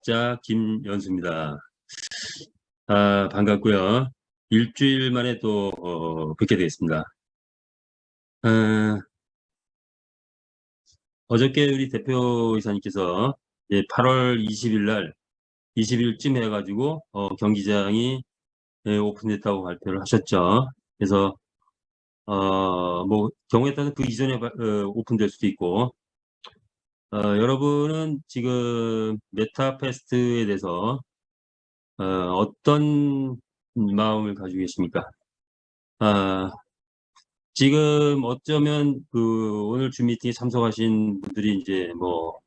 과학자 김연수입니다. 반갑고요. 일주일 만에 또 뵙게 되겠습니다. 어저께 우리 대표이사님께서 8월 20일 날 20일쯤 해가지고 경기장이 오픈됐다고 발표를 하셨죠. 그래서 뭐 경우에 따라서 그 이전에 오픈될 수도 있고, 여러분은 지금 메타페스트에 대해서 어떤 마음을 가지고 계십니까? 지금 어쩌면 오늘 줌 미팅에 참석하신 분들이 이제 뭐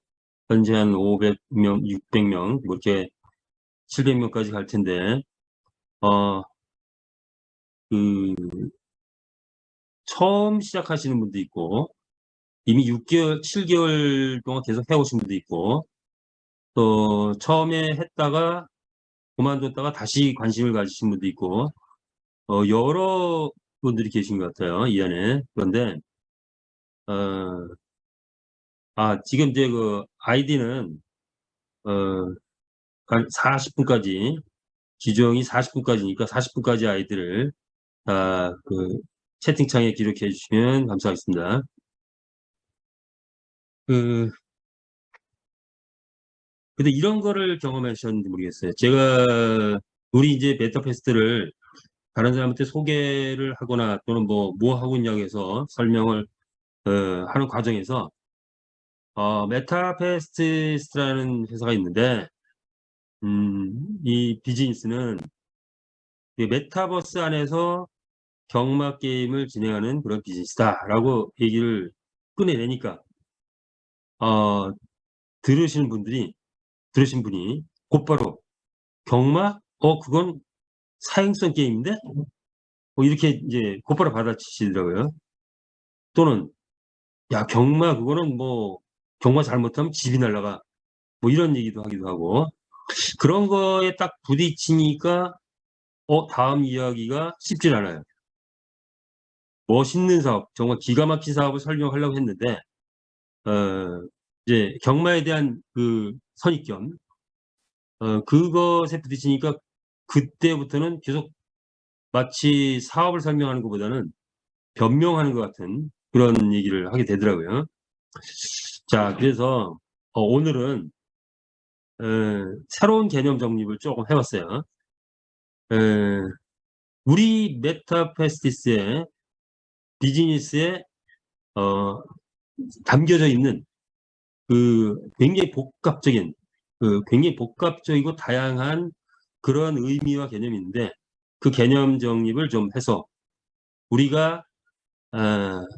현재 한 500명, 600명, 뭐 이렇게 700명까지 갈 텐데, 어, 그 처음 시작하시는 분도 있고, 이미 6개월, 7개월 동안 계속 해오신 분도 있고, 또 처음에 했다가 그만뒀다가 다시 관심을 가지신 분도 있고, 여러 분들이 계신 것 같아요, 이 안에. 그런데, 어, 지금 이제 그 아이디는, 한 40분까지, 지정이 40분까지니까 40분까지 아이들을 다 채팅창에 기록해 주시면 감사하겠습니다. 근데 이런 거를 경험하셨는지 모르겠어요. 제가, 우리 이제 베타페스트를 다른 사람한테 소개를 하거나 또는 뭐 하고 있냐고 해서 설명을 하는 과정에서 메타페스트라는 회사가 있는데, 이 비즈니스는 이 메타버스 안에서 경마 게임을 진행하는 그런 비즈니스다라고 얘기를 꺼내내니까 어, 들으신 분이 곧바로 경마? 그건 사행성 게임인데? 이렇게 이제 곧바로 받아치시더라고요. 또는 야, 경마 그거는 뭐 경마 잘못하면 집이 날라가, 뭐 이런 얘기도 하기도 하고, 그런 거에 딱 부딪히니까 다음 이야기가 쉽진 않아요. 멋있는 사업, 정말 기가 막힌 사업을 설명하려고 했는데 이제 경마에 대한 그 선입견, 그것에 부딪히니까 그때부터는 계속 마치 사업을 설명하는 것보다는 변명하는 것 같은 그런 얘기를 하게 되더라고요. 자, 그래서 오늘은 새로운 개념 정립을 조금 해봤어요. 우리 메타페스티스의 비즈니스에 담겨져 있는 굉장히 복합적이고 다양한 그런 의미와 개념인데, 그 개념 정립을 좀 해서 우리가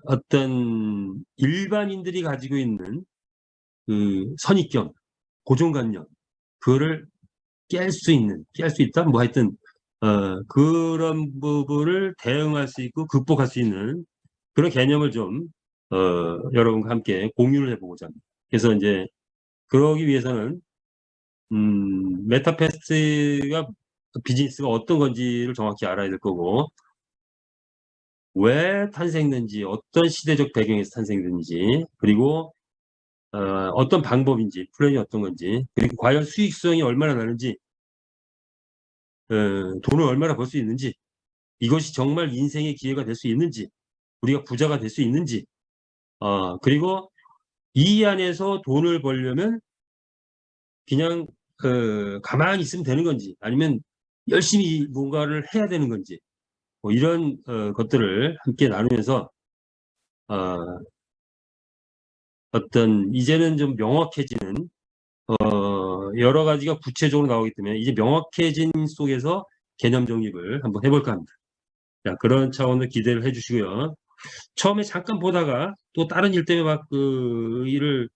어떤 일반인들이 가지고 있는 그 선입견, 고정관념, 그거를 깰 수 있다? 뭐 하여튼, 그런 부분을 대응할 수 있고 극복할 수 있는 그런 개념을 좀, 여러분과 함께 공유를 해보고자 합니다. 그래서 이제, 그러기 위해서는, 메타패스트가, 비즈니스가 어떤 건지를 정확히 알아야 될 거고, 왜 탄생했는지, 어떤 시대적 배경에서 탄생했는지, 그리고 어떤 방법인지, 플랜이 어떤 건지, 그리고 과연 수익성이 얼마나 나는지, 돈을 얼마나 벌 수 있는지, 이것이 정말 인생의 기회가 될 수 있는지, 우리가 부자가 될 수 있는지, 그리고 이 안에서 돈을 벌려면 그냥 가만히 있으면 되는 건지, 아니면 열심히 뭔가를 해야 되는 건지, 뭐 이런 것들을 함께 나누면서 어떤 이제는 좀 명확해지는 여러 가지가 구체적으로 나오기 때문에 이제 명확해진 속에서 개념 정립을 한번 해볼까 합니다. 자, 그런 차원으로 기대를 해주시고요. 처음에 잠깐 보다가 또 다른 일 때문에 막 일을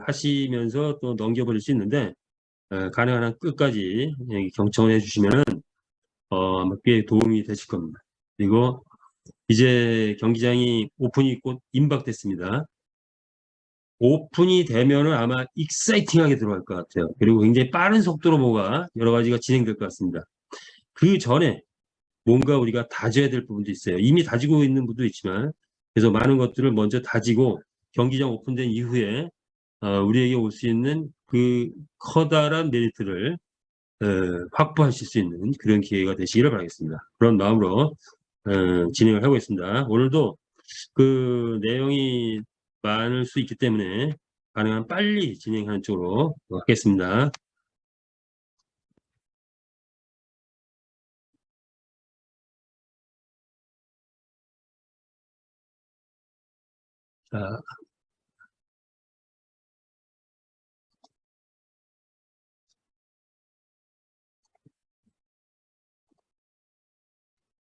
하시면서 또 넘겨버릴 수 있는데, 가능한 한 끝까지 경청을 해주시면은 아마 꽤 도움이 되실 겁니다. 그리고 이제 경기장이 오픈이 곧 임박됐습니다. 오픈이 되면은 아마 익사이팅하게 들어갈 것 같아요. 그리고 굉장히 빠른 속도로 뭐가 여러 가지가 진행될 것 같습니다. 그 전에 뭔가 우리가 다져야 될 부분도 있어요. 이미 다지고 있는 분도 있지만, 그래서 많은 것들을 먼저 다지고 경기장 오픈된 이후에 우리에게 올 수 있는 그 커다란 메리트를 확보하실 수 있는 그런 기회가 되시기를 바라겠습니다. 그런 마음으로 진행을 하고 있습니다. 오늘도 그 내용이 많을 수 있기 때문에 가능한 빨리 진행하는 쪽으로 하겠습니다.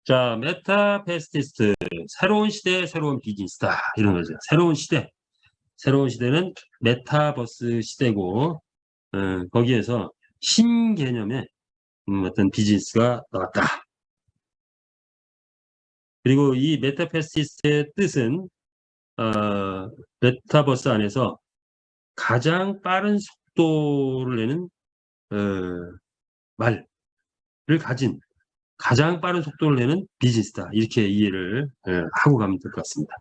자, 메타페스티스트, 새로운 시대, 새로운 비즈니스다. 이런 거죠. 새로운 시대. 새로운 시대는 메타버스 시대고, 거기에서 신개념의 어떤 비즈니스가 나왔다. 그리고 이 메타페스티스트의 뜻은, 메타버스 안에서 가장 빠른 속도를 내는, 말을 가진 가장 빠른 속도를 내는 비즈니스다. 이렇게 이해를 하고 가면 될 것 같습니다.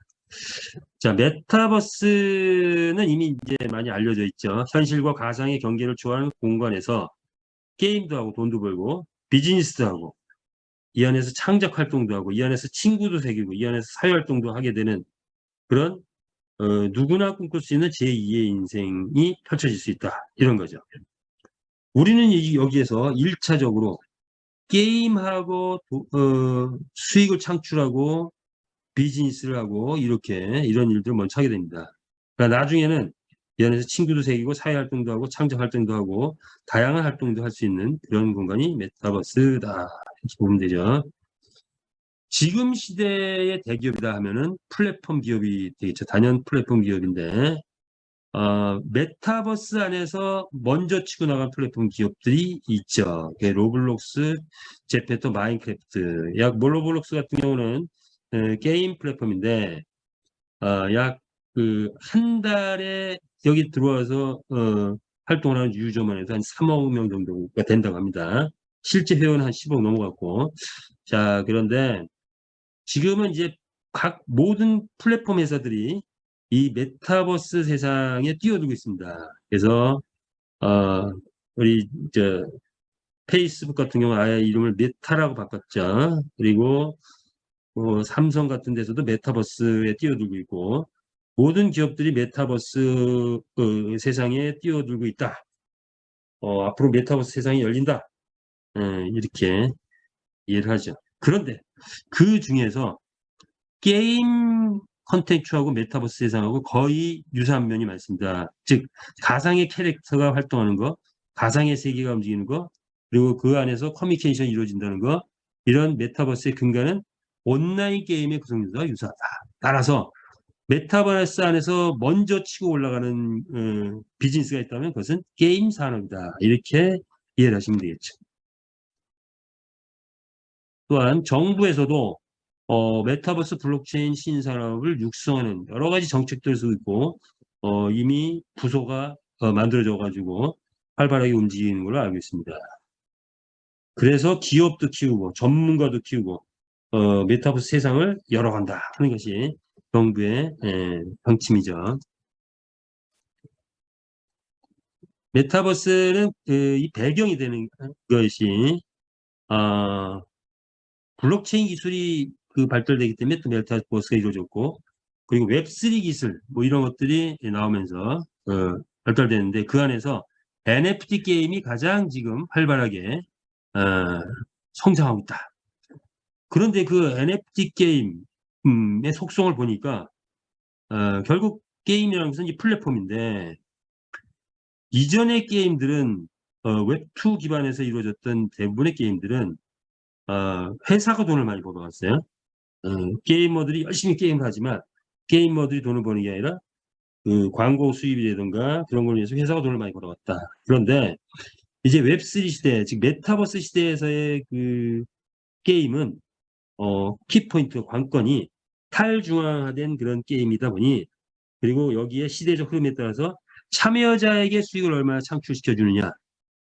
자, 메타버스는 이미 이제 많이 알려져 있죠. 현실과 가상의 경계를 초월하는 공간에서 게임도 하고 돈도 벌고 비즈니스도 하고 이 안에서 창작 활동도 하고 이 안에서 친구도 사귀고 이 안에서 사회 활동도 하게 되는 그런 누구나 꿈꿀 수 있는 제2의 인생이 펼쳐질 수 있다. 이런 거죠. 우리는 여기에서 1차적으로 게임하고 수익을 창출하고 비즈니스를 하고 이렇게 이런 일들을 먼저 하게 됩니다. 그러니까 나중에는 이 안에서 친구도 사귀고 사회활동도 하고 창작활동도 하고 다양한 활동도 할 수 있는 그런 공간이 메타버스다. 이렇게 보면 되죠. 지금 시대의 대기업이다 하면은 플랫폼 기업이 되겠죠. 단연 플랫폼 기업인데 메타버스 안에서 먼저 치고 나간 플랫폼 기업들이 있죠. 로블록스, 제페토, 마인크래프트. 로블록스 같은 경우는 게임 플랫폼인데 약 그 한 달에 여기 들어와서 활동을 하는 유저만 해도 한 3억 명 정도가 된다고 합니다. 실제 회원은 한 10억 넘어갔고. 자, 그런데 지금은 이제 각 모든 플랫폼 회사들이 이 메타버스 세상에 뛰어들고 있습니다. 그래서 우리 페이스북 같은 경우는 아예 이름을 메타라고 바꿨죠. 그리고 삼성 같은 데서도 메타버스에 뛰어들고 있고 모든 기업들이 메타버스 세상에 뛰어들고 있다. 앞으로 메타버스 세상이 열린다. 이렇게 이해를 하죠. 그런데 그 중에서 게임 컨텐츠하고 메타버스 세상하고 거의 유사한 면이 많습니다. 즉 가상의 캐릭터가 활동하는 거, 가상의 세계가 움직이는 거, 그리고 그 안에서 커뮤니케이션이 이루어진다는 거, 이런 메타버스의 근간은 온라인 게임의 구성력과 유사하다. 따라서 메타버스 안에서 먼저 치고 올라가는 비즈니스가 있다면 그것은 게임 산업이다. 이렇게 이해를 하시면 되겠죠. 또한 정부에서도 메타버스 블록체인 신산업을 육성하는 여러 가지 정책들을 쓰고 있고 이미 부서가 만들어져 가지고 활발하게 움직이는 걸로 알고 있습니다. 그래서 기업도 키우고 전문가도 키우고 메타버스 세상을 열어간다 하는 것이 정부의 방침이죠. 메타버스는 이 배경이 되는 것이 블록체인 기술이 발달되기 때문에 또 메타버스가 이루어졌고 그리고 웹3 기술 뭐 이런 것들이 나오면서 발달되는데 그 안에서 NFT 게임이 가장 지금 활발하게 어, 성장하고 있다. 그런데 그 NFT 게임의 속성을 보니까 결국 게임이라는 것은 이 플랫폼인데 이전의 게임들은 웹2 기반에서 이루어졌던 대부분의 게임들은 회사가 돈을 많이 벌어왔어요. 게이머들이 열심히 게임을 하지만 게이머들이 돈을 버는 게 아니라 그 광고 수입이라든가 그런 걸 위해서 회사가 돈을 많이 벌어왔다. 그런데 이제 웹3 시대, 즉 메타버스 시대에서의 그 게임은 키포인트 관건이 탈중앙화된 그런 게임이다 보니 그리고 여기에 시대적 흐름에 따라서 참여자에게 수익을 얼마나 창출시켜 주느냐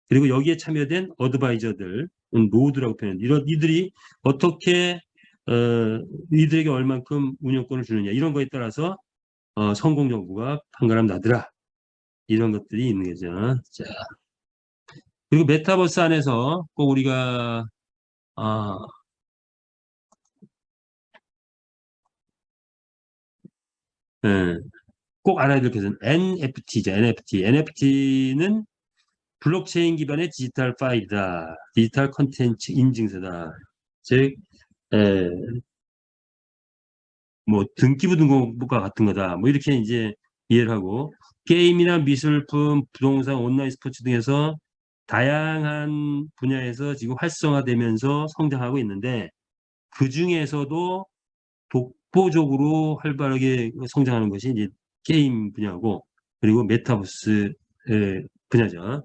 그리고 여기에 참여된 어드바이저들 노드라고 표현합니다. 이들이 어떻게 이들에게 얼만큼 운영권을 주느냐 이런 거에 따라서 성공 여부가 판가름 나더라 이런 것들이 있는 거죠. 자, 그리고 메타버스 안에서 꼭 우리가 아, 예, 꼭 알아야 될 것은 NFT죠. NFT. NFT는 블록체인 기반의 디지털 파일이다. 디지털 컨텐츠 인증서다. 즉, 에, 뭐 등기부등본과 같은 거다. 뭐 이렇게 이제 이해를 하고 게임이나 미술품, 부동산, 온라인 스포츠 등에서 다양한 분야에서 지금 활성화되면서 성장하고 있는데 그 중에서도 독보적으로 활발하게 성장하는 것이 이제 게임 분야고 그리고 메타버스 분야죠.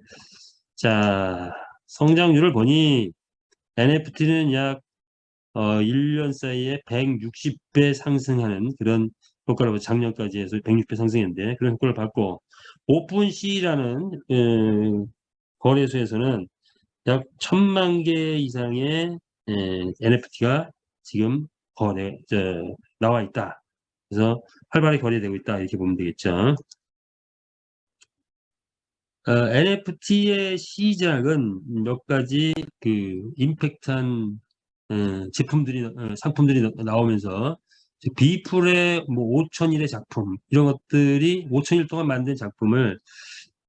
자, 성장률을 보니 NFT는 약 1년 사이에 160배 상승하는 그런 효과를 작년까지 해서 160배 상승했는데 그런 효과를 받고 오픈시라는 거래소에서는 약 1,000만 개 이상의 NFT가 지금 나와 있다. 그래서 활발하게 거래되고 있다. 이렇게 보면 되겠죠. NFT의 시작은 몇 가지 그 임팩트한 상품들이 나오면서 비플의 뭐 5,000일의 작품 이런 것들이 5,000일 동안 만든 작품을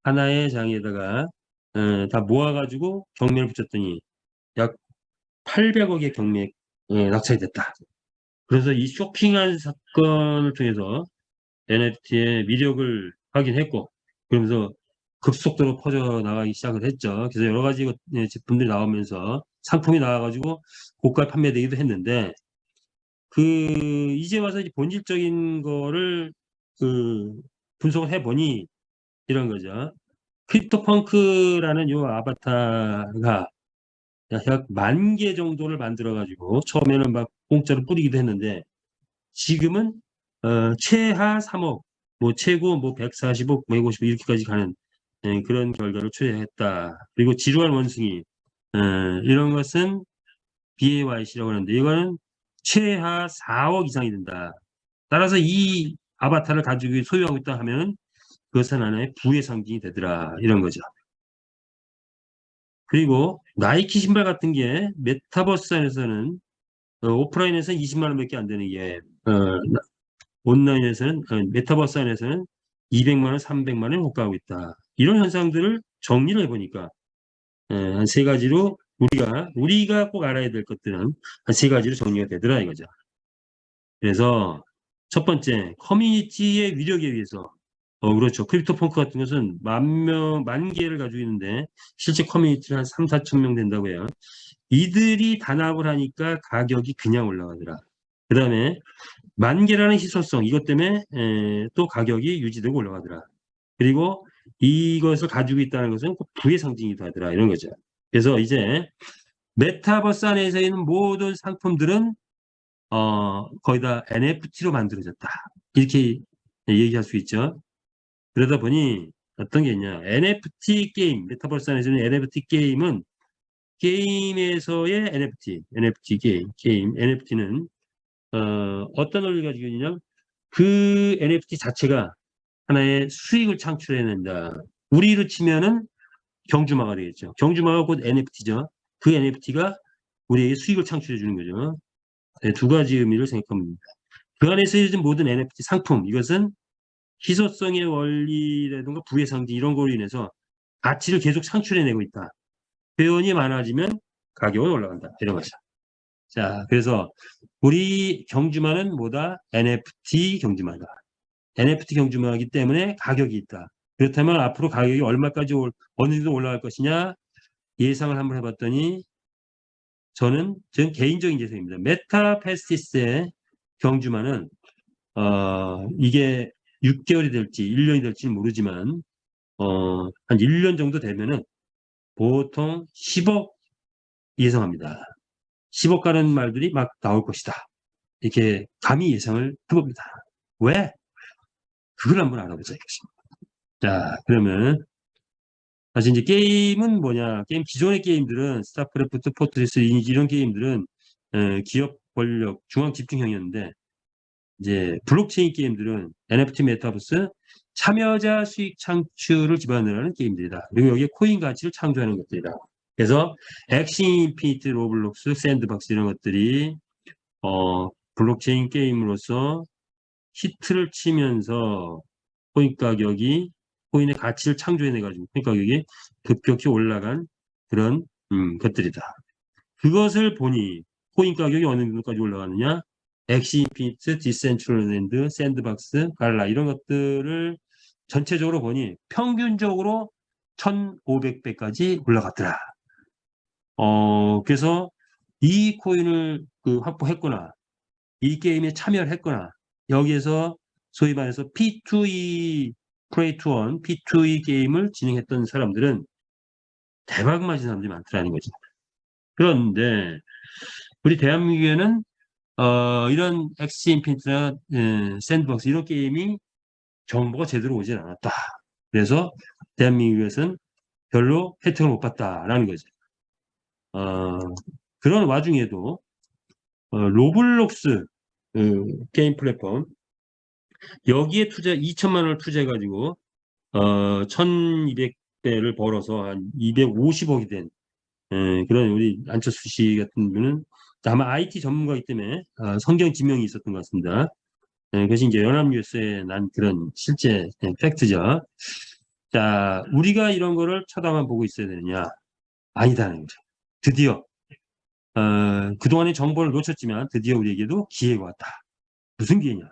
하나의 장에다가 다 모아가지고 경매를 붙였더니 약 800억의 경매에 낙찰이 됐다. 그래서 이 쇼킹한 사건을 통해서 NFT의 위력을 확인했고 그러면서 급속도로 퍼져나가기 시작을 했죠. 그래서 여러 가지 제품들이 나오면서 상품이 나와가지고 고가 판매되기도 했는데 그 이제 와서 이제 본질적인 거를 그 분석을 해보니 이런 거죠. 크립토펑크라는 요 아바타가 약 10,000개 정도를 만들어가지고 처음에는 막 공짜로 뿌리기도 했는데 지금은 최하 3억, 뭐 최고 뭐 140억, 150억 이렇게까지 가는 그런 결과를 초래했다. 그리고 지루한 원숭이 이런 것은 BAYC라고 하는데 이거는 최하 4억 이상이 된다. 따라서 이 아바타를 가지고 소유하고 있다 하면 그것은 하나의 부의 상징이 되더라. 이런 거죠. 그리고 나이키 신발 같은 게 메타버스 안에서는 오프라인에서는 20만 원밖에 안 되는 게 온라인에서는 메타버스 안에서는 200만 원, 300만 원 호가하고 있다. 이런 현상들을 정리를 해보니까 한 세 가지로 우리가 꼭 알아야 될 것들은 한 세 가지로 정리가 되더라 이거죠. 그래서 첫 번째 커뮤니티의 위력에 의해서 그렇죠. 크립토펑크 같은 것은 10,000개를 가지고 있는데 실제 커뮤니티는 한 3, 4천 명 된다고 해요. 이들이 단합을 하니까 가격이 그냥 올라가더라. 그 다음에 10,000개라는 희소성 이것 때문에 또 가격이 유지되고 올라가더라. 그리고 이것을 가지고 있다는 것은 꼭 부의 상징이기도 하더라. 이런 거죠. 그래서 이제 메타버스 안에서 있는 모든 상품들은 거의 다 NFT로 만들어졌다. 이렇게 얘기할 수 있죠. 그러다 보니 어떤 게 있냐. NFT 게임, 메타버스 안에서 있는 NFT 게임은 게임에서의 NFT 게임, NFT는 어떤 원리가 가지고 있느냐. 그 NFT 자체가 하나의 수익을 창출해낸다. 우리로 치면은 경주마가 되겠죠. 경주마가 곧 NFT죠. 그 NFT가 우리에게 수익을 창출해 주는 거죠. 네, 두 가지 의미를 생각하면 됩니다. 그 안에서 있는 모든 NFT 상품, 이것은 희소성의 원리라든가 부의 상징 이런 거로 인해서 가치를 계속 창출해내고 있다. 회원이 많아지면 가격은 올라간다. 이런 거죠. 자, 그래서 우리 경주마는 뭐다? NFT 경주마다. NFT 경주마이기 때문에 가격이 있다. 그렇다면 앞으로 가격이 얼마까지 어느 정도 올라갈 것이냐 예상을 한번 해봤더니 저는 개인적인 예상입니다. 메타페스티스의 경주마는 이게 6개월이 될지 1년이 될지 모르지만 한 1년 정도 되면은 보통 10억 예상합니다. 10억 가는 말들이 막 나올 것이다. 이렇게 감히 예상을 해봅니다. 왜? 그걸 한번 알아보자 이것입니다. 자, 그러면 사실 이제 게임은 뭐냐? 기존의 게임들은 스타크래프트, 포트리스 이런 게임들은 기업 권력 중앙 집중형이었는데 이제 블록체인 게임들은 NFT 메타버스 참여자 수익 창출을 기반으로 하는 게임들이다. 그리고 여기에 코인 가치를 창조하는 것들이다. 그래서 엑시 인피니트, 로블록스, 샌드박스 이런 것들이 블록체인 게임으로서 히트를 치면서 코인 가격이 코인의 가치를 창조해내가지고 코인 가격이 급격히 올라간 그런 것들이다. 그것을 보니 코인 가격이 어느 정도까지 올라가느냐? 엑시 인피니트, 디센트럴랜드, 샌드박스, 갈라 이런 것들을 전체적으로 보니 평균적으로 1,500배까지 올라갔더라. 그래서 이 코인을 확보했거나 이 게임에 참여를 했거나 여기에서 소위 말해서 P2E 플레이 투 원, P2E 게임을 진행했던 사람들은 대박 맞은 사람들이 많더라는 거죠. 그런데 우리 대한민국에는 이런 엑시 인피니트나 샌드박스 이런 게임이 정보가 제대로 오진 않았다. 그래서 대한민국에서는 별로 혜택을 못 봤다라는 거죠. 그런 와중에도 로블록스 게임 플랫폼 여기에 2천만 원을 투자해가지고 1,200배를 벌어서 한 250억이 된 그런 우리 안철수 씨 같은 분은 아마 IT 전문가이기 때문에 성경 지명이 있었던 것 같습니다. 그것이 이제 연합뉴스에 난 그런 실제 팩트죠. 자, 우리가 이런 거를 쳐다만 보고 있어야 되느냐? 아니다는 거죠. 드디어 그동안의 정보를 놓쳤지만 드디어 우리에게도 기회가 왔다. 무슨 기회냐?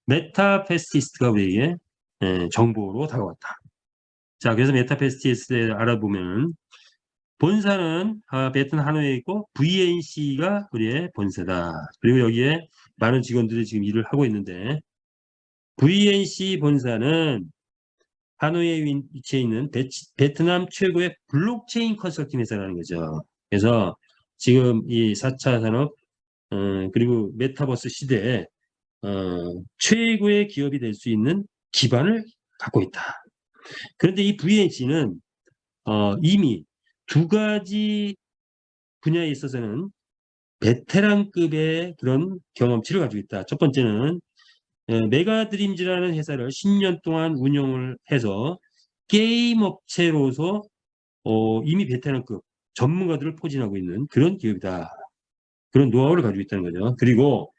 메타페스티스트가 우리에게 정보로 다가왔다. 자, 그래서 메타페스티스트를 알아보면 본사는 베트남 하노이에 있고 VNC가 우리의 본사다. 그리고 여기에 많은 직원들이 지금 일을 하고 있는데 VNC 본사는 하노이에 위치해 있는 베트남 최고의 블록체인 컨설팅 회사라는 거죠. 그래서 지금 이 4차 산업 그리고 메타버스 시대에 최고의 기업이 될 수 있는 기반을 갖고 있다. 그런데 이 VNC는 이미 두 가지 분야에 있어서는 베테랑급의 그런 경험치를 가지고 있다. 첫 번째는 메가드림즈라는 회사를 10년 동안 운영을 해서 게임 업체로서 이미 베테랑급 전문가들을 포진하고 있는 그런 기업이다. 그런 노하우를 가지고 있다는 거죠. 그리고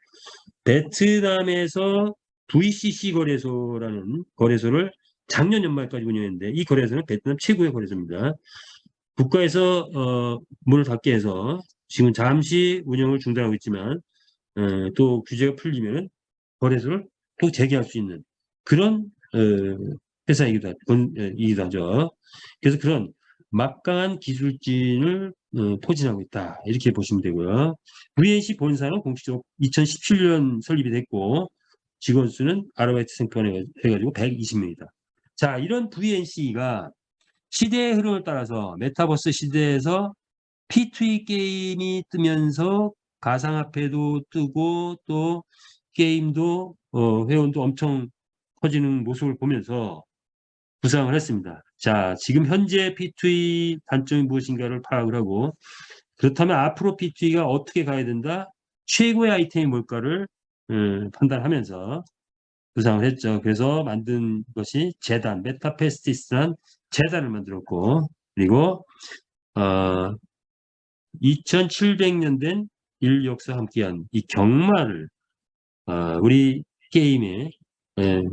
베트남에서 VCC 거래소라는 거래소를 작년 연말까지 운영했는데 이 거래소는 베트남 최고의 거래소입니다. 국가에서 문을 닫게 해서 지금 잠시 운영을 중단하고 있지만 또 규제가 풀리면 거래소를 또 재개할 수 있는 그런 회사이기도 하죠. 그래서 그런 막강한 기술진을 포진하고 있다. 이렇게 보시면 되고요. VNC 본사는 공식적으로 2017년 설립이 됐고 직원 수는 아르바이트 생성해가지고 120명이다. 자, 이런 VNC가 시대의 흐름을 따라서 메타버스 시대에서 P2E 게임이 뜨면서 가상화폐도 뜨고 또 게임도 회원도 엄청 커지는 모습을 보면서 구상을 했습니다. 자, 지금 현재 P2E 단점이 무엇인가를 파악을 하고 그렇다면 앞으로 P2E가 어떻게 가야 된다? 최고의 아이템이 뭘까를 판단하면서 구상을 했죠. 그래서 만든 것이 재단, 메타페스티스란 재단을 만들었고 그리고 2700년 된 인류 역사 함께한 이 경마를 우리 게임에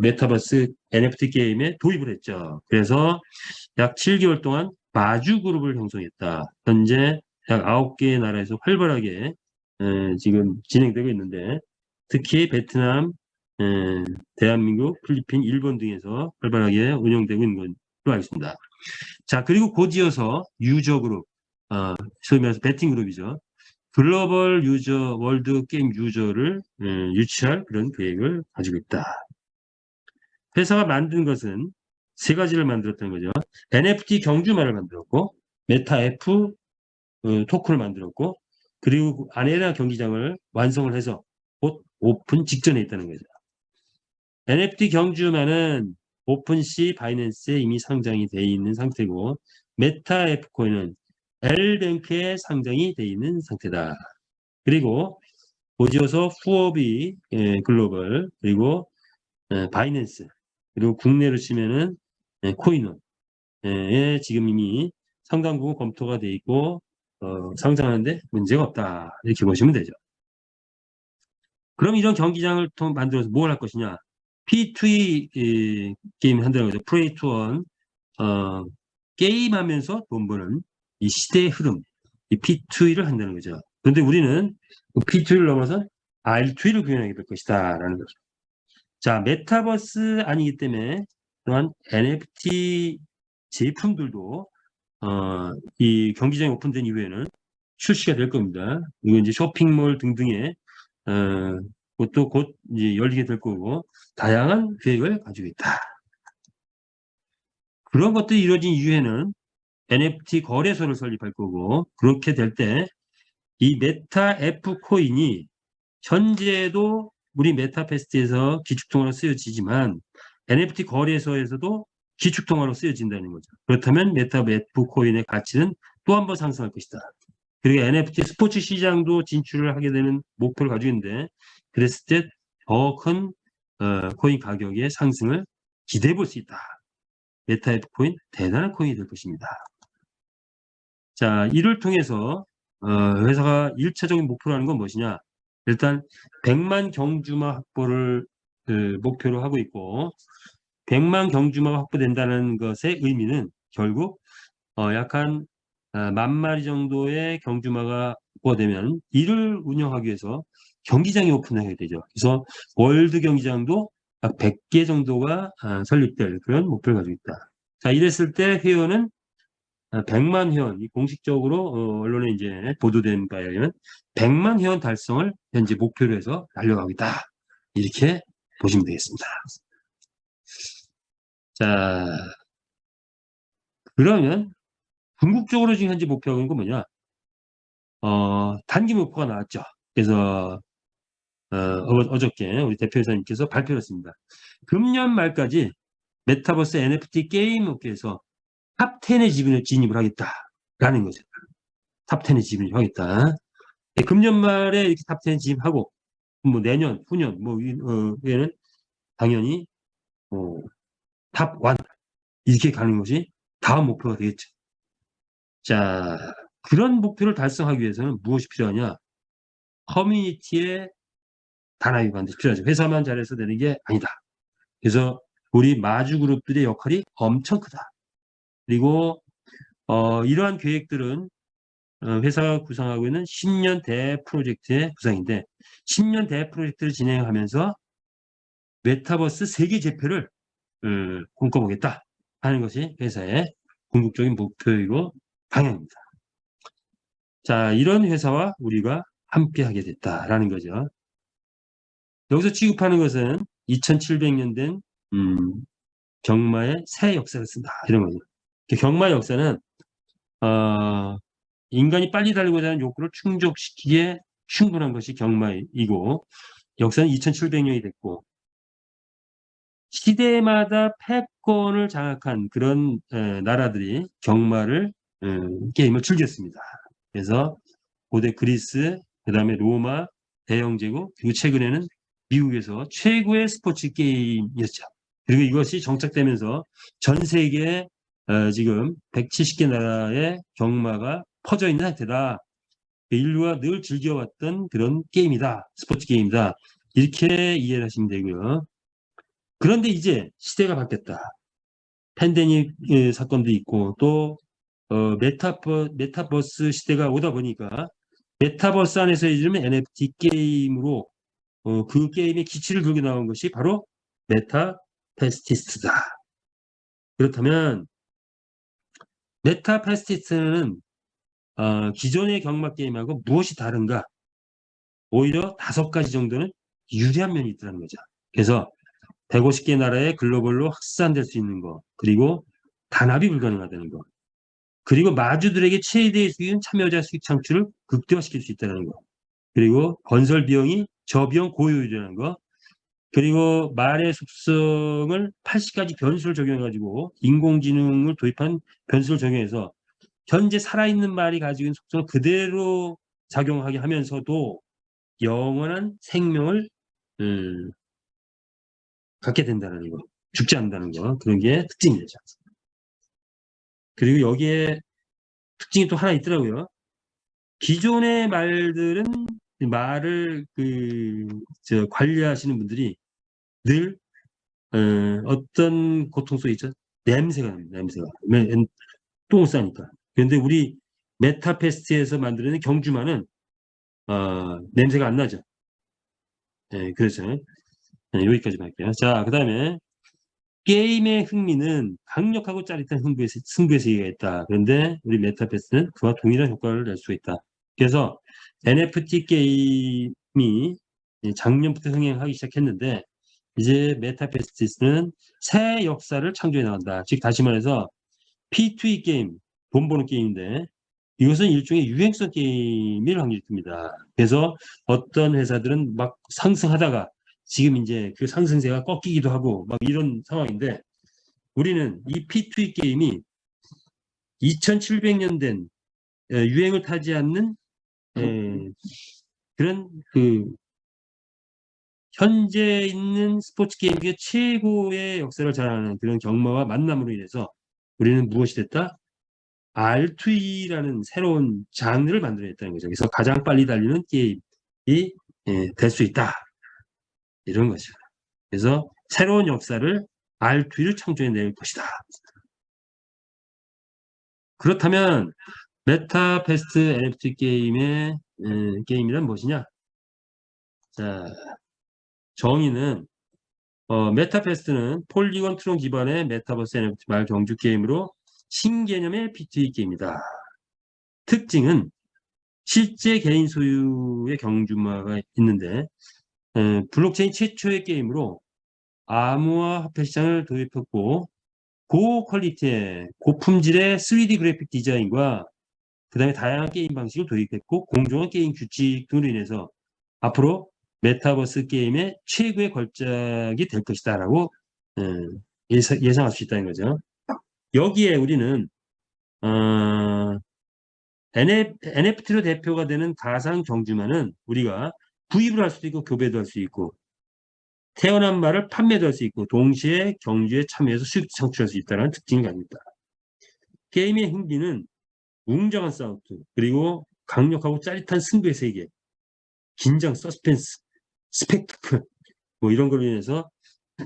메타버스 NFT 게임에 도입을 했죠. 그래서 약 7개월 동안 마주 그룹을 형성했다. 현재 약 9개의 나라에서 활발하게 지금 진행되고 있는데 특히 베트남, 대한민국, 필리핀, 일본 등에서 활발하게 운영되고 있는 걸로 알겠습니다. 자, 그리고 곧이어서 유저 그룹, 소위 말해서 베팅 그룹이죠. 글로벌 유저, 월드 게임 유저를 유치할 그런 계획을 가지고 있다. 회사가 만든 것은 세 가지를 만들었다는 거죠. NFT 경주만을 만들었고, 메타F 토큰을 만들었고, 그리고 아레나 경기장을 완성을 해서 곧 오픈 직전에 있다는 거죠. NFT 경주만은 오픈시 바이낸스에 이미 상장이 되어 있는 상태고, 메타F 코인은 L뱅크에 상장이 되어 있는 상태다. 그리고 곧이어서 후오비 글로벌 그리고 바이낸스 그리고 국내로 치면은 코인원 지금 이미 상당 부분 검토가 돼 있고 상장하는데 문제가 없다 이렇게 보시면 되죠. 그럼 이런 경기장을 만들어서 뭘 할 것이냐? P2E 게임 한다는 거죠. 플레이 투 원 게임하면서 돈 버는 이 시대의 흐름, 이 P2E를 한다는 거죠. 그런데 우리는 그 P2E를 넘어서 R2E를 구현하게 될 것이다 라는 거죠. 자, 메타버스 아니기 때문에 또한 NFT 제품들도 이 경기장이 오픈된 이후에는 출시가 될 겁니다. 이거 이제 쇼핑몰 등등에 그것도 곧 이제 열리게 될 거고 다양한 계획을 가지고 있다. 그런 것들이 이루어진 이후에는 NFT 거래소를 설립할 거고 그렇게 될 때 이 메타 F 코인이 현재도 우리 메타페스트에서 기축통화로 쓰여지지만 NFT 거래소에서도 기축통화로 쓰여진다는 거죠. 그렇다면 메타 F 코인의 가치는 또 한 번 상승할 것이다. 그리고 NFT 스포츠 시장도 진출을 하게 되는 목표를 가지고 있는데 그랬을 때 더 큰 코인 가격의 상승을 기대해 볼 수 있다. 메타 F 코인 대단한 코인이 될 것입니다. 자, 이를 통해서 회사가 1차적인 목표로 하는 건 무엇이냐? 일단 100만 경주마 확보를 목표로 하고 있고 100만 경주마가 확보된다는 것의 의미는 결국 약 한 10,000마리 정도의 경주마가 확보되면 이를 운영하기 위해서 경기장이 오픈하게 되죠. 그래서 월드 경기장도 약 100개 정도가 설립될 그런 목표를 가지고 있다. 자, 이랬을 때 회원은 100만 회원, 공식적으로 언론에 이제 보도된 바에 의하면 100만 회원 달성을 현재 목표로 해서 달려가고 있다. 이렇게 보시면 되겠습니다. 자, 그러면 궁극적으로 지금 현재 목표가 있는 건 뭐냐? 단기 목표가 나왔죠. 그래서 어저께 우리 대표이사님께서 발표를 했습니다. 금년 말까지 메타버스 NFT 게임 업계에서 탑 10에 진입을 하겠다라는 거죠. 탑 10에 진입을 하겠다. 금년 말에 이렇게 탑 10에 진입하고 뭐 내년, 후년 에는 당연히 탑 1 이렇게 가는 것이 다음 목표가 되겠죠. 자, 그런 목표를 달성하기 위해서는 무엇이 필요하냐? 커뮤니티의 단합이 반드시 필요하죠. 회사만 잘해서 되는 게 아니다. 그래서 우리 마주 그룹들의 역할이 엄청 크다. 그리고 이러한 계획들은 회사가 구상하고 있는 10년 대프로젝트의 구상인데 10년 대프로젝트를 진행하면서 메타버스 세계 제표를 꿈꿔보겠다 하는 것이 회사의 궁극적인 목표이고 방향입니다. 자, 이런 회사와 우리가 함께 하게 됐다라는 거죠. 여기서 취급하는 것은 2700년 된 경마의 새 역사를 쓴다 이런 거죠. 경마의 역사는 인간이 빨리 달리고자 하는 욕구를 충족시키기에 충분한 것이 경마이고 역사는 2700년이 됐고 시대마다 패권을 장악한 그런 나라들이 경마를 게임을 즐겼습니다. 그래서 고대 그리스, 그 다음에 로마, 대영제국, 그리고 최근에는 미국에서 최고의 스포츠 게임이었죠. 그리고 이것이 정착되면서 전 세계에 지금 170개 나라의 경마가 퍼져 있는 상태다. 인류가 늘 즐겨왔던 그런 게임이다. 스포츠 게임이다. 이렇게 이해를 하시면 되고요. 그런데 이제 시대가 바뀌었다. 팬데믹 사건도 있고 또 메타버스 시대가 오다 보니까 메타버스 안에서 이르면 NFT 게임으로 그 게임의 기치를 두고 나온 것이 바로 메타페스티스트다. 그렇다면 메타페스티스트는 기존의 경마 게임하고 무엇이 다른가? 오히려 5가지 정도는 유리한 면이 있다는 거죠. 그래서 150개 나라의 글로벌로 확산될 수 있는 거, 그리고 단합이 불가능하다는 거, 그리고 마주들에게 최대의 수익은 참여자 수익 창출을 극대화시킬 수 있다는 거, 그리고 건설 비용이 저비용 고효율이라는 거, 그리고 말의 속성을 80가지 변수를 적용해가지고 인공지능을 도입한 변수를 적용해서 현재 살아있는 말이 가지고 있는 속성을 그대로 작용하게 하면서도 영원한 생명을 갖게 된다는 거. 죽지 않는다는 거. 그런 게 특징이죠. 그리고 여기에 특징이 또 하나 있더라고요. 기존의 말들은 말을 관리하시는 분들이 늘 어떤 고통 속에 있죠? 냄새가 납니다. 냄새가. 똥을 싸니까. 그런데 우리 메타페스트에서 만드는 경주마는 냄새가 안 나죠. 네, 그렇죠. 네, 여기까지만 할게요. 자, 그 다음에 게임의 흥미는 강력하고 짜릿한 승부의 세계가 있다. 그런데 우리 메타페스트는 그와 동일한 효과를 낼 수 있다. 그래서 NFT 게임이 작년부터 흥행하기 시작했는데 이제 메타페스트는 새 역사를 창조해 나간다. 즉 다시 말해서 P2E 게임, 돈 버는 게임인데 이것은 일종의 유행성 게임일 확률이 큽니다. 그래서 어떤 회사들은 막 상승하다가 지금 이제 그 상승세가 꺾이기도 하고 막 이런 상황인데 우리는 이 P2E 게임이 2700년 된 유행을 타지 않는 그런 현재 있는 스포츠 게임의 최고의 역사를 자랑하는 그런 경마와 만남으로 인해서 우리는 무엇이 됐다? R2E라는 새로운 장르를 만들어냈다는 거죠. 그래서 가장 빨리 달리는 게임이 될 수 있다. 이런 거죠. 그래서 새로운 역사를 R2E를 창조해낼 것이다. 그렇다면 메타페스트 NFT 게임이란 무엇이냐? 자, 정의는 메타페스트는 폴리곤 트론 기반의 메타버스 NFT 말 경주 게임으로 신개념의 P2E 게임이다. 특징은 실제 개인 소유의 경주마가 있는데 블록체인 최초의 게임으로 암호화 화폐 시장을 도입했고 고퀄리티의 고품질의 3D 그래픽 디자인과 그 다음에 다양한 게임 방식을 도입했고 공정한 게임 규칙 등으로 인해서 앞으로 메타버스 게임의 최고의 걸작이 될 것이다 라고 예상할 수 있다는 거죠. 여기에 우리는 NFT로 대표가 되는 가상 경주마는 우리가 구입을 할 수도 있고 교배도 할 수 있고 태어난 말을 판매도 할 수 있고 동시에 경주에 참여해서 수익 창출할 수 있다는 특징이 갑니다. 게임의 흥미는 웅장한 사운드 그리고 강력하고 짜릿한 승부의 세계 긴장, 서스펜스, 스펙타클 뭐 이런 걸로 인해서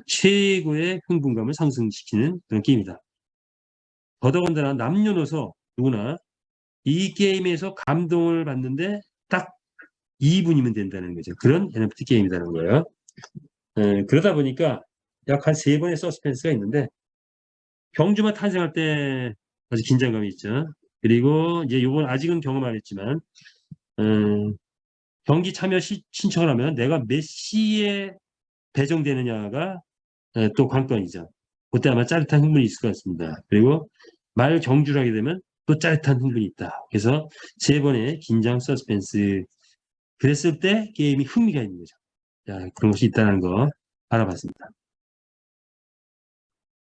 최고의 흥분감을 상승시키는 그런 게임이다. 더더군다나 남녀노소 누구나 이 게임에서 감동을 받는데 딱 2분이면 된다는 거죠. 그런 NFT 게임이라는 거예요. 그러다 보니까 약 한 3번의 서스펜스가 있는데 경주만 탄생할 때 아주 긴장감이 있죠. 그리고 이제 요건 아직은 경험 안 했지만 경기 참여 신청을 하면 내가 몇 시에 배정되느냐가 또 관건이죠. 그때 아마 짜릿한 흥분이 있을 것 같습니다. 그리고 말 경주를 하게 되면 또 짜릿한 흥분이 있다. 그래서 3번의 긴장 서스펜스 그랬을 때 게임이 흥미가 있는 거죠. 자, 그런 것이 있다는 거 알아봤습니다.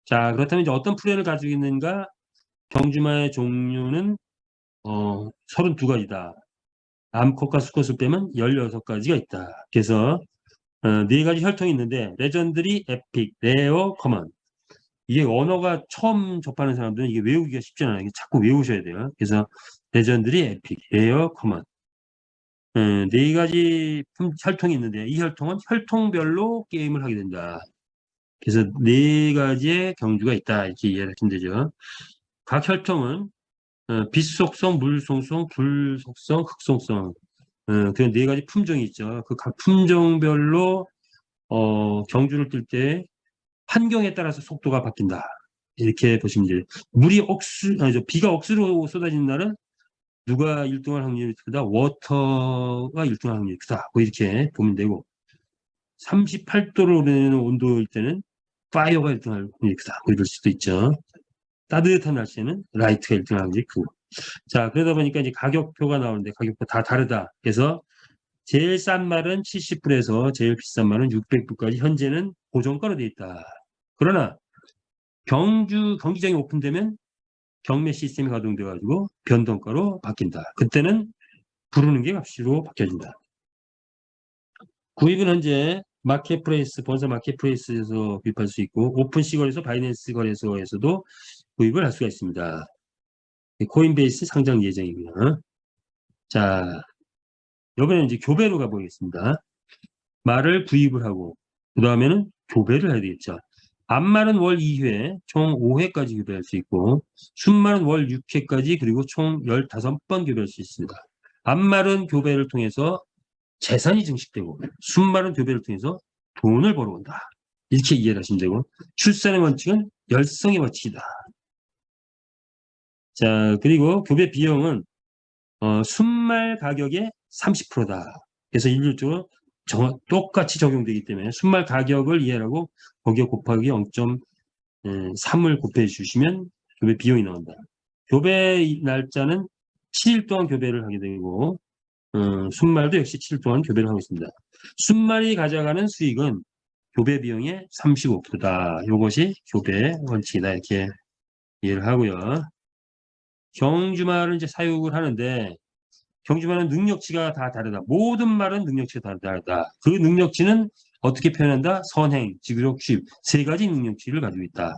자, 그렇다면 이제 어떤 플랜을 가지고 있는가? 경주마의 종류는 32가지다. 암컷과 수컷을 빼면 16가지가 있다. 그래서 4가지 혈통이 있는데 레전드리, 에픽, 레어, 커먼. 이게 언어가 처음 접하는 사람들은 이게 외우기가 쉽지 않아요. 이게 자꾸 외우셔야 돼요. 그래서 레전드리, 에픽, 레어, 커먼. 4가지 혈통이 있는데 이 혈통은 혈통별로 게임을 하게 된다. 그래서 4가지의 경주가 있다. 이렇게 이해를 하시면 되죠. 각 혈통은 빛 속성, 물 속성, 불 속성, 흙 속성 그런 4가지 품종이 있죠. 그 각 품종별로 경주를 뛸 때 환경에 따라서 속도가 바뀐다. 이렇게 보시면 돼요. 비가 억수로 쏟아지는 날은 누가 1등할 확률이 크다? 워터가 1등할 확률이 크다. 뭐 이렇게 보면 되고 38도로 오르는 온도일 때는 파이어가 1등할 확률이 크다. 뭐 이럴 수도 있죠. 따뜻한 날씨에는 라이트가 1등할 확률이 크고 자 그러다 보니까 이제 가격표가 나오는데 가격표 다 다르다. 그래서 제일 싼 말은 70불에서 제일 비싼 말은 600불까지 현재는 고정가로 되어 있다. 그러나 경기장이 오픈되면 경매 시스템이 가동돼 가지고 변동가로 바뀐다. 그때는 부르는 게 값으로 바뀌어진다. 구입은 현재 마켓플레이스, 본사 마켓플레이스에서 구입할 수 있고, 오픈시 거래소, 바이낸스 거래소에서도 구입을 할 수가 있습니다. 코인베이스 상장 예정이고요. 자, 이번에는 이제 교배로 가보겠습니다. 말을 구입을 하고, 그 다음에는 교배를 해야 되겠죠. 암말은 월 2회, 총 5회까지 교배할 수 있고, 순말은 월 6회까지, 그리고 총 15번 교배할 수 있습니다. 암말은 교배를 통해서 재산이 증식되고, 순말은 교배를 통해서 돈을 벌어온다. 이렇게 이해를 하시면 되고, 출산의 원칙은 열성의 원칙이다. 자, 그리고 교배 비용은 순말 가격의 30%다. 그래서 일률적으로 똑같이 적용되기 때문에 순말 가격을 이해하고 거기에 곱하기 0.3을 곱해 주시면 교배 비용이 나온다. 교배 날짜는 7일 동안 교배를 하게 되고 순말도 역시 7일 동안 교배를 하고 있습니다. 순말이 가져가는 수익은 교배 비용의 35%다. 이것이 교배 원칙이다. 이렇게 이해를 하고요. 경주말은 이제 사육을 하는데 경주말은 능력치가 다 다르다. 모든 말은 능력치가 다 다르다. 그 능력치는 어떻게 표현한다? 선행, 지구력, 취입 세 가지 능력치를 가지고 있다.